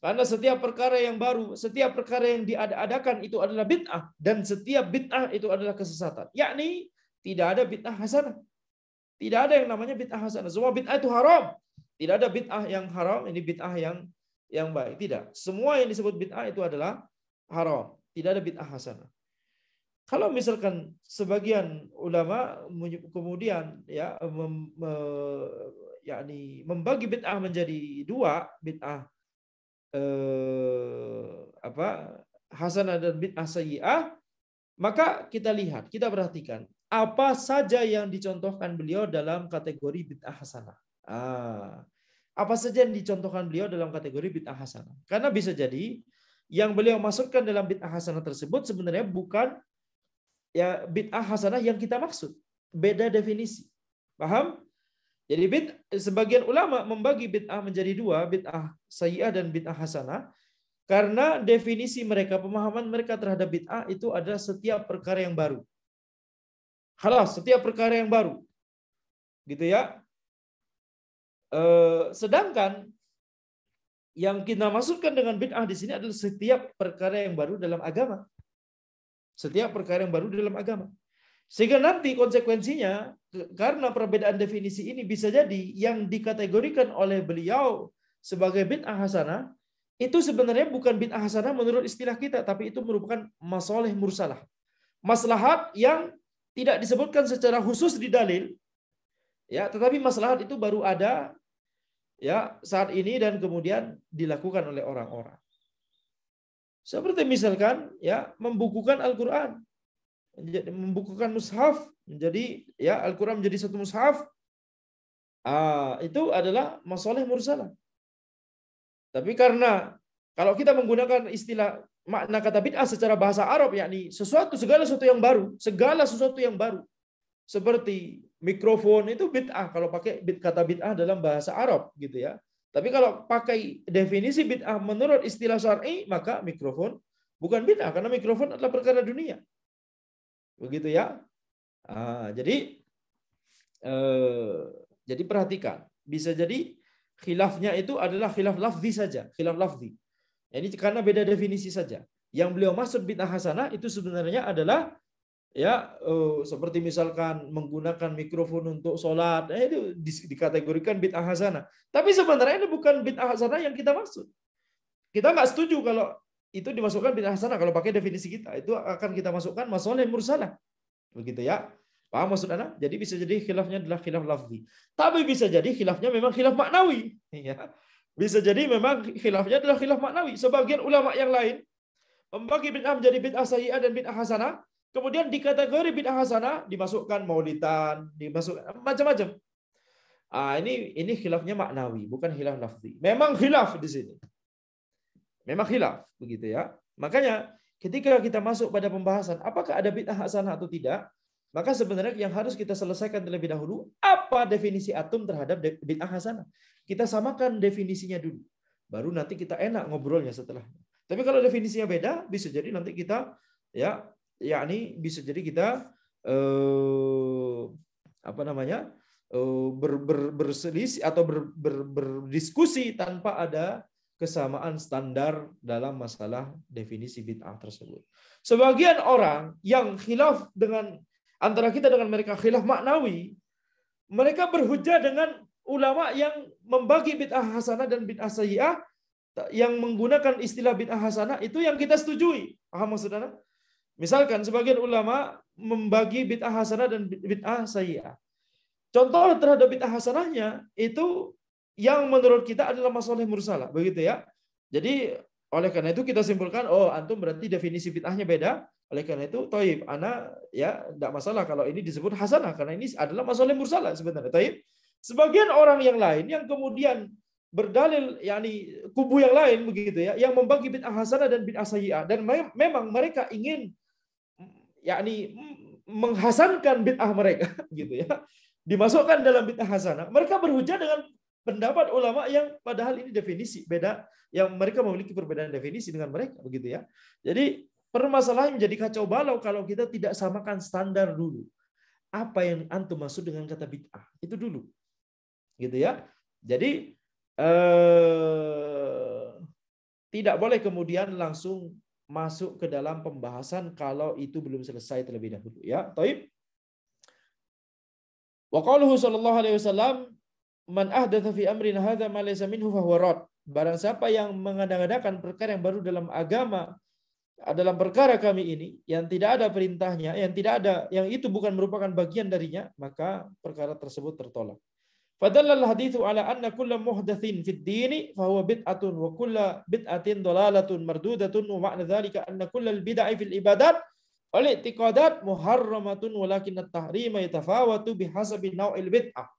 karena setiap perkara yang baru, setiap perkara yang diadakan itu adalah bid'ah, dan setiap bid'ah itu adalah kesesatan. Yakni tidak ada bid'ah hasanah. Tidak ada yang namanya bid'ah hasanah. Semua bid'ah itu haram. Tidak ada bid'ah yang haram, ini bid'ah yang baik. Tidak. Semua yang disebut bid'ah itu adalah haram. Tidak ada bid'ah hasanah. Kalau misalkan sebagian ulama kemudian ya yakni membagi bid'ah menjadi dua, bid'ah hasanah dan bid'ah sayyi'ah, maka kita lihat, kita perhatikan apa saja yang dicontohkan beliau dalam kategori bid'ah hasanah. Apa saja yang dicontohkan beliau dalam kategori bid'ah hasanah. Karena bisa jadi yang beliau masukkan dalam bid'ah hasanah tersebut sebenarnya bukan ya bid'ah hasanah yang kita maksud. Beda definisi. Paham? Jadi sebagian ulama membagi bid'ah menjadi dua, bid'ah sayyi'ah dan bid'ah hasanah. Karena definisi mereka, pemahaman mereka terhadap bid'ah itu ada setiap perkara yang baru. Halas, setiap perkara yang baru. Gitu ya. Sedangkan yang kita maksudkan dengan bid'ah di sini adalah setiap perkara yang baru dalam agama. Setiap perkara yang baru dalam agama. Sehingga nanti konsekuensinya, karena perbedaan definisi ini bisa jadi yang dikategorikan oleh beliau sebagai bid'ah hasanah, itu sebenarnya bukan bid'ah hasanah menurut istilah kita, tapi itu merupakan masalih mursalah. Maslahat yang tidak disebutkan secara khusus di dalil, ya, tetapi maslahat itu baru ada ya saat ini dan kemudian dilakukan oleh orang-orang. Seperti misalkan ya membukukan Al-Qur'an, membukukan mushaf menjadi ya Al-Qur'an menjadi satu mushaf. Itu adalah masalih mursalah. Tapi karena kalau kita menggunakan istilah makna kata bid'ah secara bahasa Arab, yakni segala sesuatu yang baru, segala sesuatu yang baru. Seperti mikrofon itu bid'ah kalau pakai kata bid'ah dalam bahasa Arab gitu ya. Tapi kalau pakai definisi bid'ah menurut istilah syar'i, maka mikrofon bukan bid'ah karena mikrofon adalah perkara dunia. Begitu ya. Jadi perhatikan, bisa jadi khilafnya itu adalah khilaf lafzi saja, khilaf lafzi. Ini karena beda definisi saja. Yang beliau maksud bid'ah hasanah itu sebenarnya adalah ya seperti misalkan menggunakan mikrofon untuk sholat, itu dikategorikan bid'ah hasanah. Tapi sebenarnya ini bukan bid'ah hasanah yang kita maksud. Kita nggak setuju kalau itu dimasukkan bid'ah hasanah kalau pakai definisi kita. Itu akan kita masukkan masalih mursalah. Begitu ya. Paham maksud Anda? Jadi bisa jadi khilafnya adalah khilaf lafzi. Tapi bisa jadi khilafnya memang khilaf maknawi. Ya. Bisa jadi memang khilafnya adalah khilaf maknawi. Sebagian ulama yang lain membagi bid'ah menjadi bid'ah sayyi'ah dan bid'ah hasanah. Kemudian di kategori bid'ah hasanah dimasukkan maulidan, dimasukkan macam-macam. Ini khilafnya maknawi, bukan khilaf lafzi. Memang khilaf di sini. Memang khilaf, begitu ya. Makanya ketika kita masuk pada pembahasan apakah ada bid'ah hasanah atau tidak, maka sebenarnya yang harus kita selesaikan terlebih dahulu, apa definisi antum terhadap bid'ah hasanah. Kita samakan definisinya dulu. Baru nanti kita enak ngobrolnya setelahnya. Tapi kalau definisinya beda, bisa jadi nanti kita yakni bisa jadi kita berselisih atau berdiskusi tanpa ada kesamaan standar dalam masalah definisi bid'ah tersebut. Sebagian orang yang khilaf dengan antara kita dengan mereka khilaf maknawi, mereka berhujjah dengan ulama yang membagi bid'ah hasanah dan bid'ah sayyi'ah, yang menggunakan istilah bid'ah hasanah itu yang kita setujui. Paham maksud Anda? Misalkan sebagian ulama membagi bid'ah hasanah dan bid'ah sayyi'ah. Contoh terhadap bid'ah hasanahnya itu yang menurut kita adalah masalih mursalah, begitu ya. Jadi oleh karena itu kita simpulkan, oh antum berarti definisi bid'ahnya beda. Oleh karena itu, toib, ana ya tidak masalah kalau ini disebut hasanah karena ini adalah masalih mursalah sebenarnya. Toib. Sebagian orang yang lain yang kemudian berdalil, yakni kubu yang lain begitu ya, yang membagi bid'ah hasanah dan bid'ah sayyi'ah, dan memang mereka ingin yakni menghasankan bid'ah mereka gitu ya, dimasukkan dalam bid'ah hasanah. Mereka berhujjah dengan pendapat ulama yang padahal ini definisi beda, yang mereka memiliki perbedaan definisi dengan mereka begitu ya. Jadi permasalahan menjadi kacau balau kalau kita tidak samakan standar dulu. Apa yang antum maksud dengan kata bid'ah? Itu dulu. Gitu ya. Jadi tidak boleh kemudian langsung masuk ke dalam pembahasan kalau itu belum selesai terlebih dahulu ya. Taib. Wa qauluhu sallallahu alaihi wasallam, man ahdatsa fi amrina hadza ma laysa minhu fa huwa rad. Barang siapa yang mengada-ngadakan perkara yang baru dalam agama, dalam perkara kami ini yang tidak ada perintahnya, yang itu bukan merupakan bagian darinya, maka perkara tersebut tertolak. Fadallal haditsu ala anna kulla muhdatsin fid dini fa huwa bid'atun wa kulla bid'atin dhalalatun mardudatun wa ma'na dzalika anna kullal bid'ah fil ibadat wal i'tiqadat muharramatun walakin at-tahrima yatafawatu bihasabi naw'il bid'ah.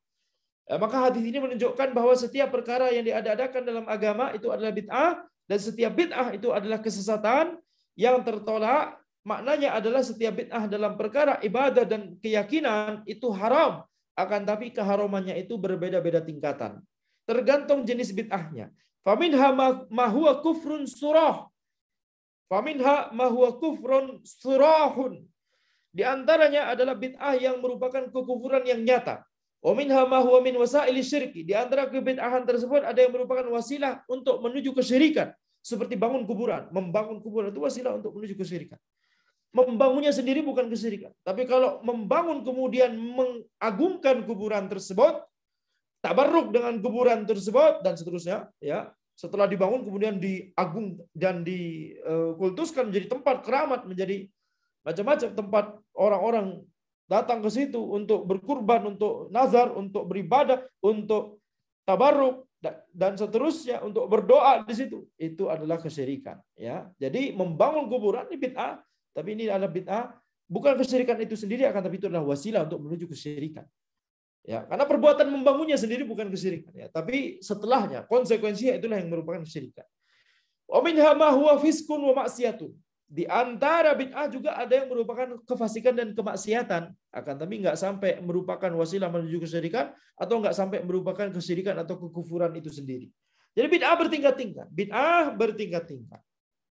Maka hadis ini menunjukkan bahwa setiap perkara yang diada-adakan dalam agama itu adalah bid'ah, dan setiap bid'ah itu adalah kesesatan yang tertolak. Maknanya adalah setiap bid'ah dalam perkara ibadah dan keyakinan itu haram akan tapi keharumannya itu berbeda-beda tingkatan. Tergantung jenis bid'ahnya. Faminha ma huwa kufrun surah. Faminha ma huwa kufrun surahun. Di antaranya adalah bid'ah yang merupakan kekufuran yang nyata. Wa minha ma huwa min wasaili syirki. Di antara kebid'ahan tersebut ada yang merupakan wasilah untuk menuju kesyirikan. Seperti bangun kuburan. Membangun kuburan itu wasilah untuk menuju kesyirikan. Membangunnya sendiri bukan kesyirikan. Tapi kalau membangun kemudian mengagungkan kuburan tersebut, tabarruk dengan kuburan tersebut dan seterusnya, ya. Setelah dibangun kemudian diagung dan dikultuskan menjadi tempat keramat, menjadi macam-macam tempat orang-orang datang ke situ untuk berkurban, untuk nazar, untuk beribadah, untuk tabarruk dan seterusnya, untuk berdoa di situ. Itu adalah kesyirikan, ya. Jadi membangun kuburan ini bid'ah, tapi ini adalah bid'ah bukan kesyirikan itu sendiri, akan tapi itu adalah wasilah untuk menuju kesyirikan. Ya, karena perbuatan membangunnya sendiri bukan kesyirikan, ya, tapi setelahnya konsekuensinya itulah yang merupakan kesyirikan. Wa minha ma huwa fiskun wa maksiatun. Di antara bid'ah juga ada yang merupakan kefasikan dan kemaksiatan, akan tapi nggak sampai merupakan wasilah menuju kesyirikan atau nggak sampai merupakan kesyirikan atau kekufuran itu sendiri. Jadi bid'ah bertingkat-tingkat, bid'ah bertingkat-tingkat.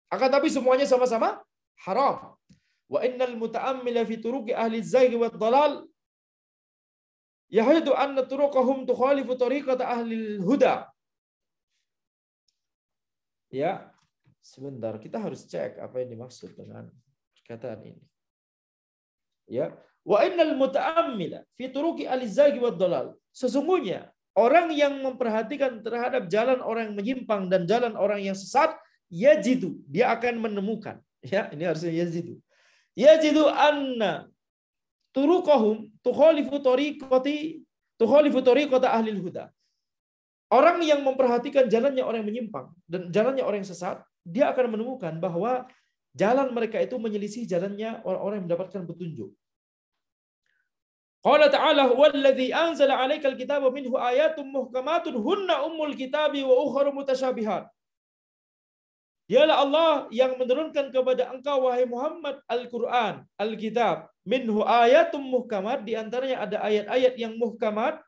Akan tapi semuanya sama-sama haram. Wa innal muta'ammila fi turuqi ahli zaygh wad dhalal yahdu anna turuqahum tukhalifu tariqata ahli huda. Ya, sebentar, kita harus cek apa yang dimaksud dengan perkataan ini. Ya, wa innal muta'ammila fi turuqi ahli zaygh wad dhalal. Sesungguhnya orang yang memperhatikan terhadap jalan orang yang menyimpang dan jalan orang yang sesat, yajidu, dia akan menemukan. Ya, ini harusnya yajidu. Yajidu anna turuqahum tukhalifu tariqata ahli huda. Orang yang memperhatikan jalannya orang yang menyimpang dan jalannya orang yang sesat, dia akan menemukan bahwa jalan mereka itu menyelisih jalannya orang-orang yang mendapatkan petunjuk. Qala ta'ala huwallazi anzala 'alaikal kitaba minhu ayatun muhkamatun hunna ummul kitabi wa ukharu mutasyabihat. Dialah Allah yang menurunkan kepada engkau wahai Muhammad Al-Qur'an, Al-Kitab, minhu ayatum muhkamat, di antaranya ada ayat-ayat yang muhkamat,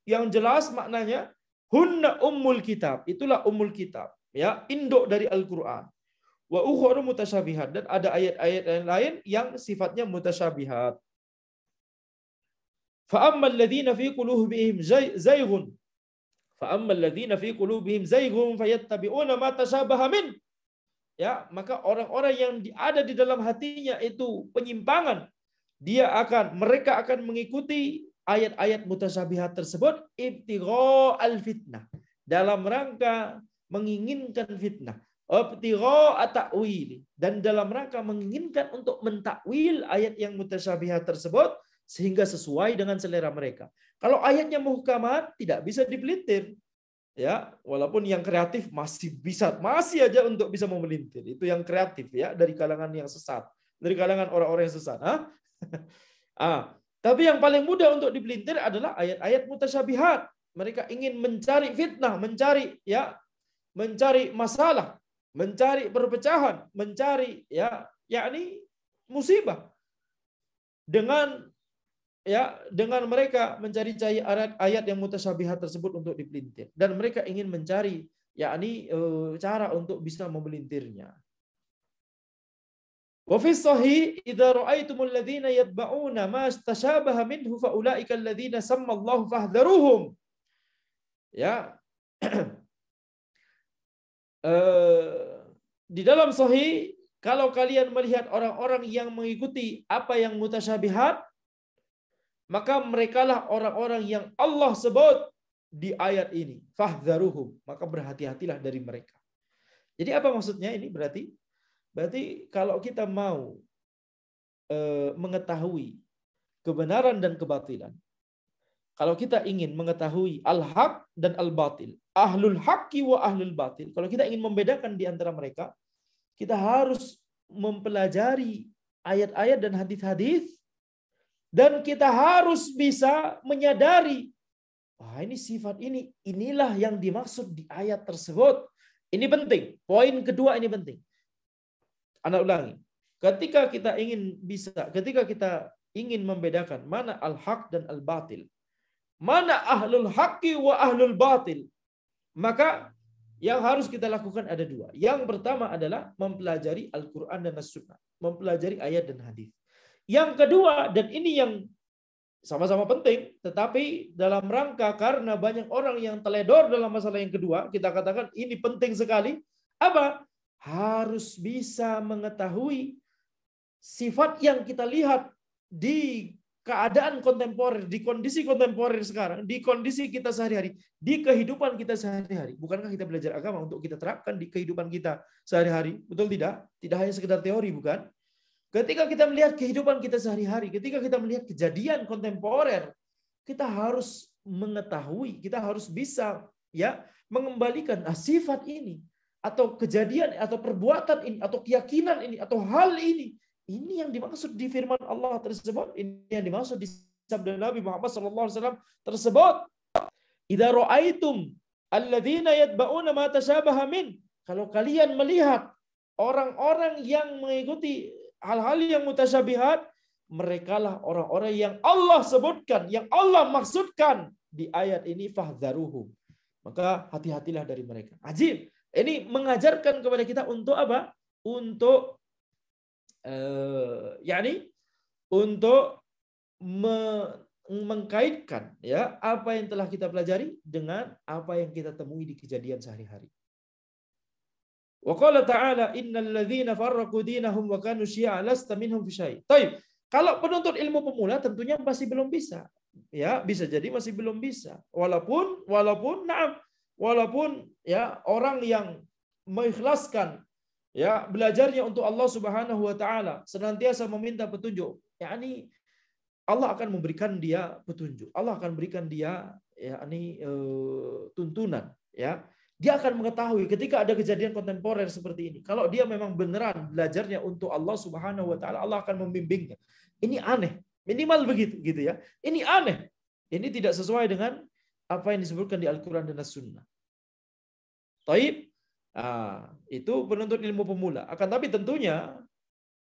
yang jelas maknanya, hunna ummul kitab, itulah ummul kitab, ya, induk dari Al-Qur'an. Wa ukharu mutasyabihat, dan ada ayat-ayat lain yang sifatnya mutasyabihat. Fa ammal ladzina fi qulubihim zayghun fayattabi'una ma tashabaha min. Ya, maka orang-orang yang ada di dalam hatinya itu penyimpangan, mereka akan mengikuti ayat-ayat mutasyabihat tersebut ibtigha'al fitnah, dalam rangka menginginkan fitnah, ibtigha'a ta'wili, dan dalam rangka menginginkan untuk mentakwil ayat yang mutasyabihat tersebut sehingga sesuai dengan selera mereka. Kalau ayatnya muhkamat tidak bisa dipelintir. Ya, walaupun yang kreatif masih aja untuk bisa memelintir. Itu yang kreatif, ya, dari kalangan yang sesat, dari kalangan orang-orang yang sesat. Tapi yang paling mudah untuk dipelintir adalah ayat-ayat mutasyabihat. Mereka ingin mencari fitnah, mencari masalah, mencari perpecahan, mencari yakni musibah. Dengan mereka mencari ayat yang mutasyabihat tersebut untuk dipelintir, dan mereka ingin mencari cara untuk bisa memelintirnya. Wa fi sahih idza ra'aitumul ladzina yatba'una ma tashabaha minhu fa ulaika alladzina sammallahu fahdharuhum. Ya. Di dalam sahih, kalau kalian melihat orang-orang yang mengikuti apa yang mutasyabihat, maka merekalah orang-orang yang Allah sebut di ayat ini. Fahdharuhum, maka berhati-hatilah dari mereka. Jadi apa maksudnya ini? Berarti kalau kita mau mengetahui kebenaran dan kebatilan, kalau kita ingin mengetahui al-haq dan al-batil, ahlul haqqi wa ahlul batil, kalau kita ingin membedakan di antara mereka, kita harus mempelajari ayat-ayat dan hadis-hadis. Dan kita harus bisa menyadari, ini sifat inilah yang dimaksud di ayat tersebut. Ini penting. Poin kedua ini penting. Anda ulangi. Ketika kita ingin membedakan mana al-haq dan al-batil, mana ahlul haqqi wa ahlul batil. Maka yang harus kita lakukan ada dua. Yang pertama adalah mempelajari Al-Quran dan As-Sunnah. Mempelajari ayat dan hadis. Yang kedua, dan ini yang sama-sama penting, tetapi dalam rangka karena banyak orang yang teledor dalam masalah yang kedua, kita katakan ini penting sekali. Apa? Harus bisa mengetahui sifat yang kita lihat di keadaan kontemporer, di kondisi kontemporer sekarang, di kondisi kita sehari-hari, di kehidupan kita sehari-hari. Bukankah kita belajar agama untuk kita terapkan di kehidupan kita sehari-hari? Betul tidak? Tidak hanya sekedar teori, bukan? Ketika kita melihat kehidupan kita sehari-hari, ketika kita melihat kejadian kontemporer, kita harus mengetahui, kita harus bisa ya mengembalikan sifat ini atau kejadian atau perbuatan ini atau keyakinan ini atau hal ini. Ini yang dimaksud di firman Allah tersebut. Ini yang dimaksud di sabda Nabi Muhammad SAW tersebut. Idza ra'aitum alladzina yatba'una ma tashabaha min. Kalau kalian melihat orang-orang yang mengikuti hal-hal yang mutasyabihat, merekalah orang-orang yang Allah sebutkan, yang Allah maksudkan di ayat ini, fahdharuhum. Maka hati-hatilah dari mereka. Ajib. Ini mengajarkan kepada kita untuk apa? Untuk untuk mengkaitkan ya apa yang telah kita pelajari dengan apa yang kita temui di kejadian sehari-hari. Wa qala ta'ala innal ladzina farraqu dinahum wa kanu syi'a lasta minhum fi syai'. Baik, kalau penuntut ilmu pemula tentunya masih belum bisa. Ya, bisa jadi masih belum bisa. Walaupun ya orang yang mengikhlaskan ya belajarnya untuk Allah Subhanahu wa taala, senantiasa meminta petunjuk. yakni Allah akan memberikan dia petunjuk. Allah akan berikan dia tuntunan ya. Dia akan mengetahui ketika ada kejadian kontemporer seperti ini. Kalau dia memang beneran belajarnya untuk Allah Subhanahu wa taala, Allah akan membimbingnya. Ini aneh, minimal begitu gitu ya. Ini aneh. Ini tidak sesuai dengan apa yang disebutkan di Al-Qur'an dan As-Sunnah. Taib. Itu penuntut ilmu pemula. Akan tapi tentunya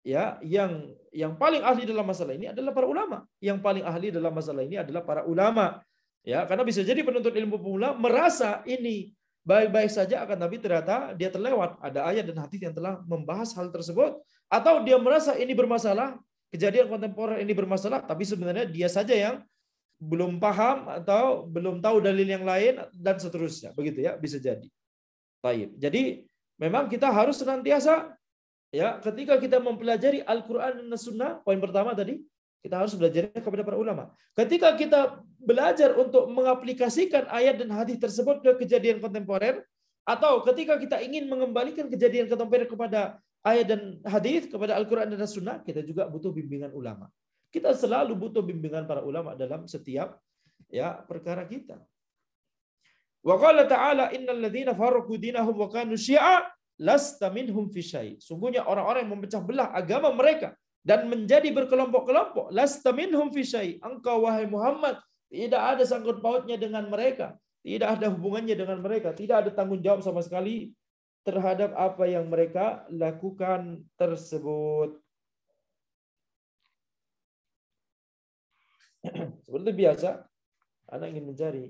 ya yang paling ahli dalam masalah ini adalah para ulama. Yang paling ahli dalam masalah ini adalah para ulama. Ya, karena bisa jadi penuntut ilmu pemula merasa ini baik-baik saja, akan tapi ternyata dia terlewat ada ayat dan hadis yang telah membahas hal tersebut, atau dia merasa ini bermasalah, kejadian kontemporer ini bermasalah, tapi sebenarnya dia saja yang belum paham atau belum tahu dalil yang lain dan seterusnya. Begitu ya, bisa jadi. Baik. Jadi memang kita harus senantiasa ya ketika kita mempelajari Al-Qur'an dan Sunnah, poin pertama tadi kita harus belajar kepada para ulama. Ketika kita belajar untuk mengaplikasikan ayat dan hadis tersebut ke kejadian kontemporer, atau ketika kita ingin mengembalikan kejadian kontemporer kepada ayat dan hadis, kepada Al-Qur'an dan Sunnah, kita juga butuh bimbingan ulama. Kita selalu butuh bimbingan para ulama dalam setiap ya perkara kita. Wa qala ta'ala innal ladzina farraqu dinahum wa kanu syi'a lasta minhum fi syai'. Sungguhnya orang-orang yang memecah belah agama mereka dan menjadi berkelompok-kelompok, lasta minhum fi syai'. Engkau wahai Muhammad tidak ada sangkut pautnya dengan mereka, tidak ada hubungannya dengan mereka, tidak ada tanggung jawab sama sekali terhadap apa yang mereka lakukan tersebut. Seperti biasa, anak ingin mencari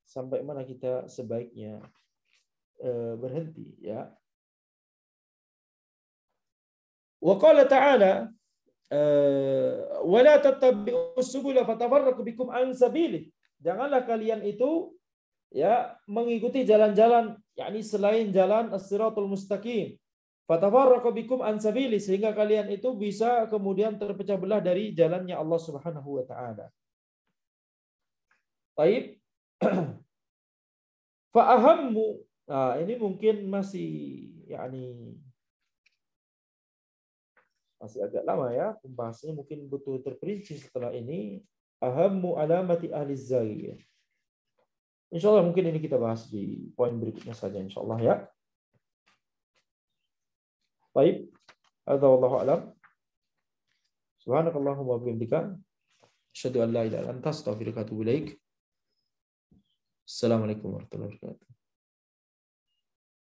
sampai mana kita sebaiknya berhenti ya. Wa qala ta'ala wa la tattabi'us subula fatafarraqu bikum an sabilih. Janganlah kalian itu ya mengikuti jalan-jalan yakni selain jalan as-siratul mustaqim. Fatafarraqu bikum an sabilih, sehingga kalian itu bisa kemudian terpecah belah dari jalannya Allah Subhanahu wa taala. Baik. Fa'ahammu. Nah, ini mungkin masih masih agak lama ya pembahasannya, mungkin butuh terperinci setelah ini. Ahammu alamati ahli zagh. Insyaallah mungkin ini kita bahas di poin berikutnya saja insyaallah ya. Baik. Hadza wallahu a'lam. Subhanakallahumma wa bihamdika asyhadu an la ilaha illa anta astaghfiruka wa atubu ilaik. Assalamualaikum warahmatullahi wabarakatuh.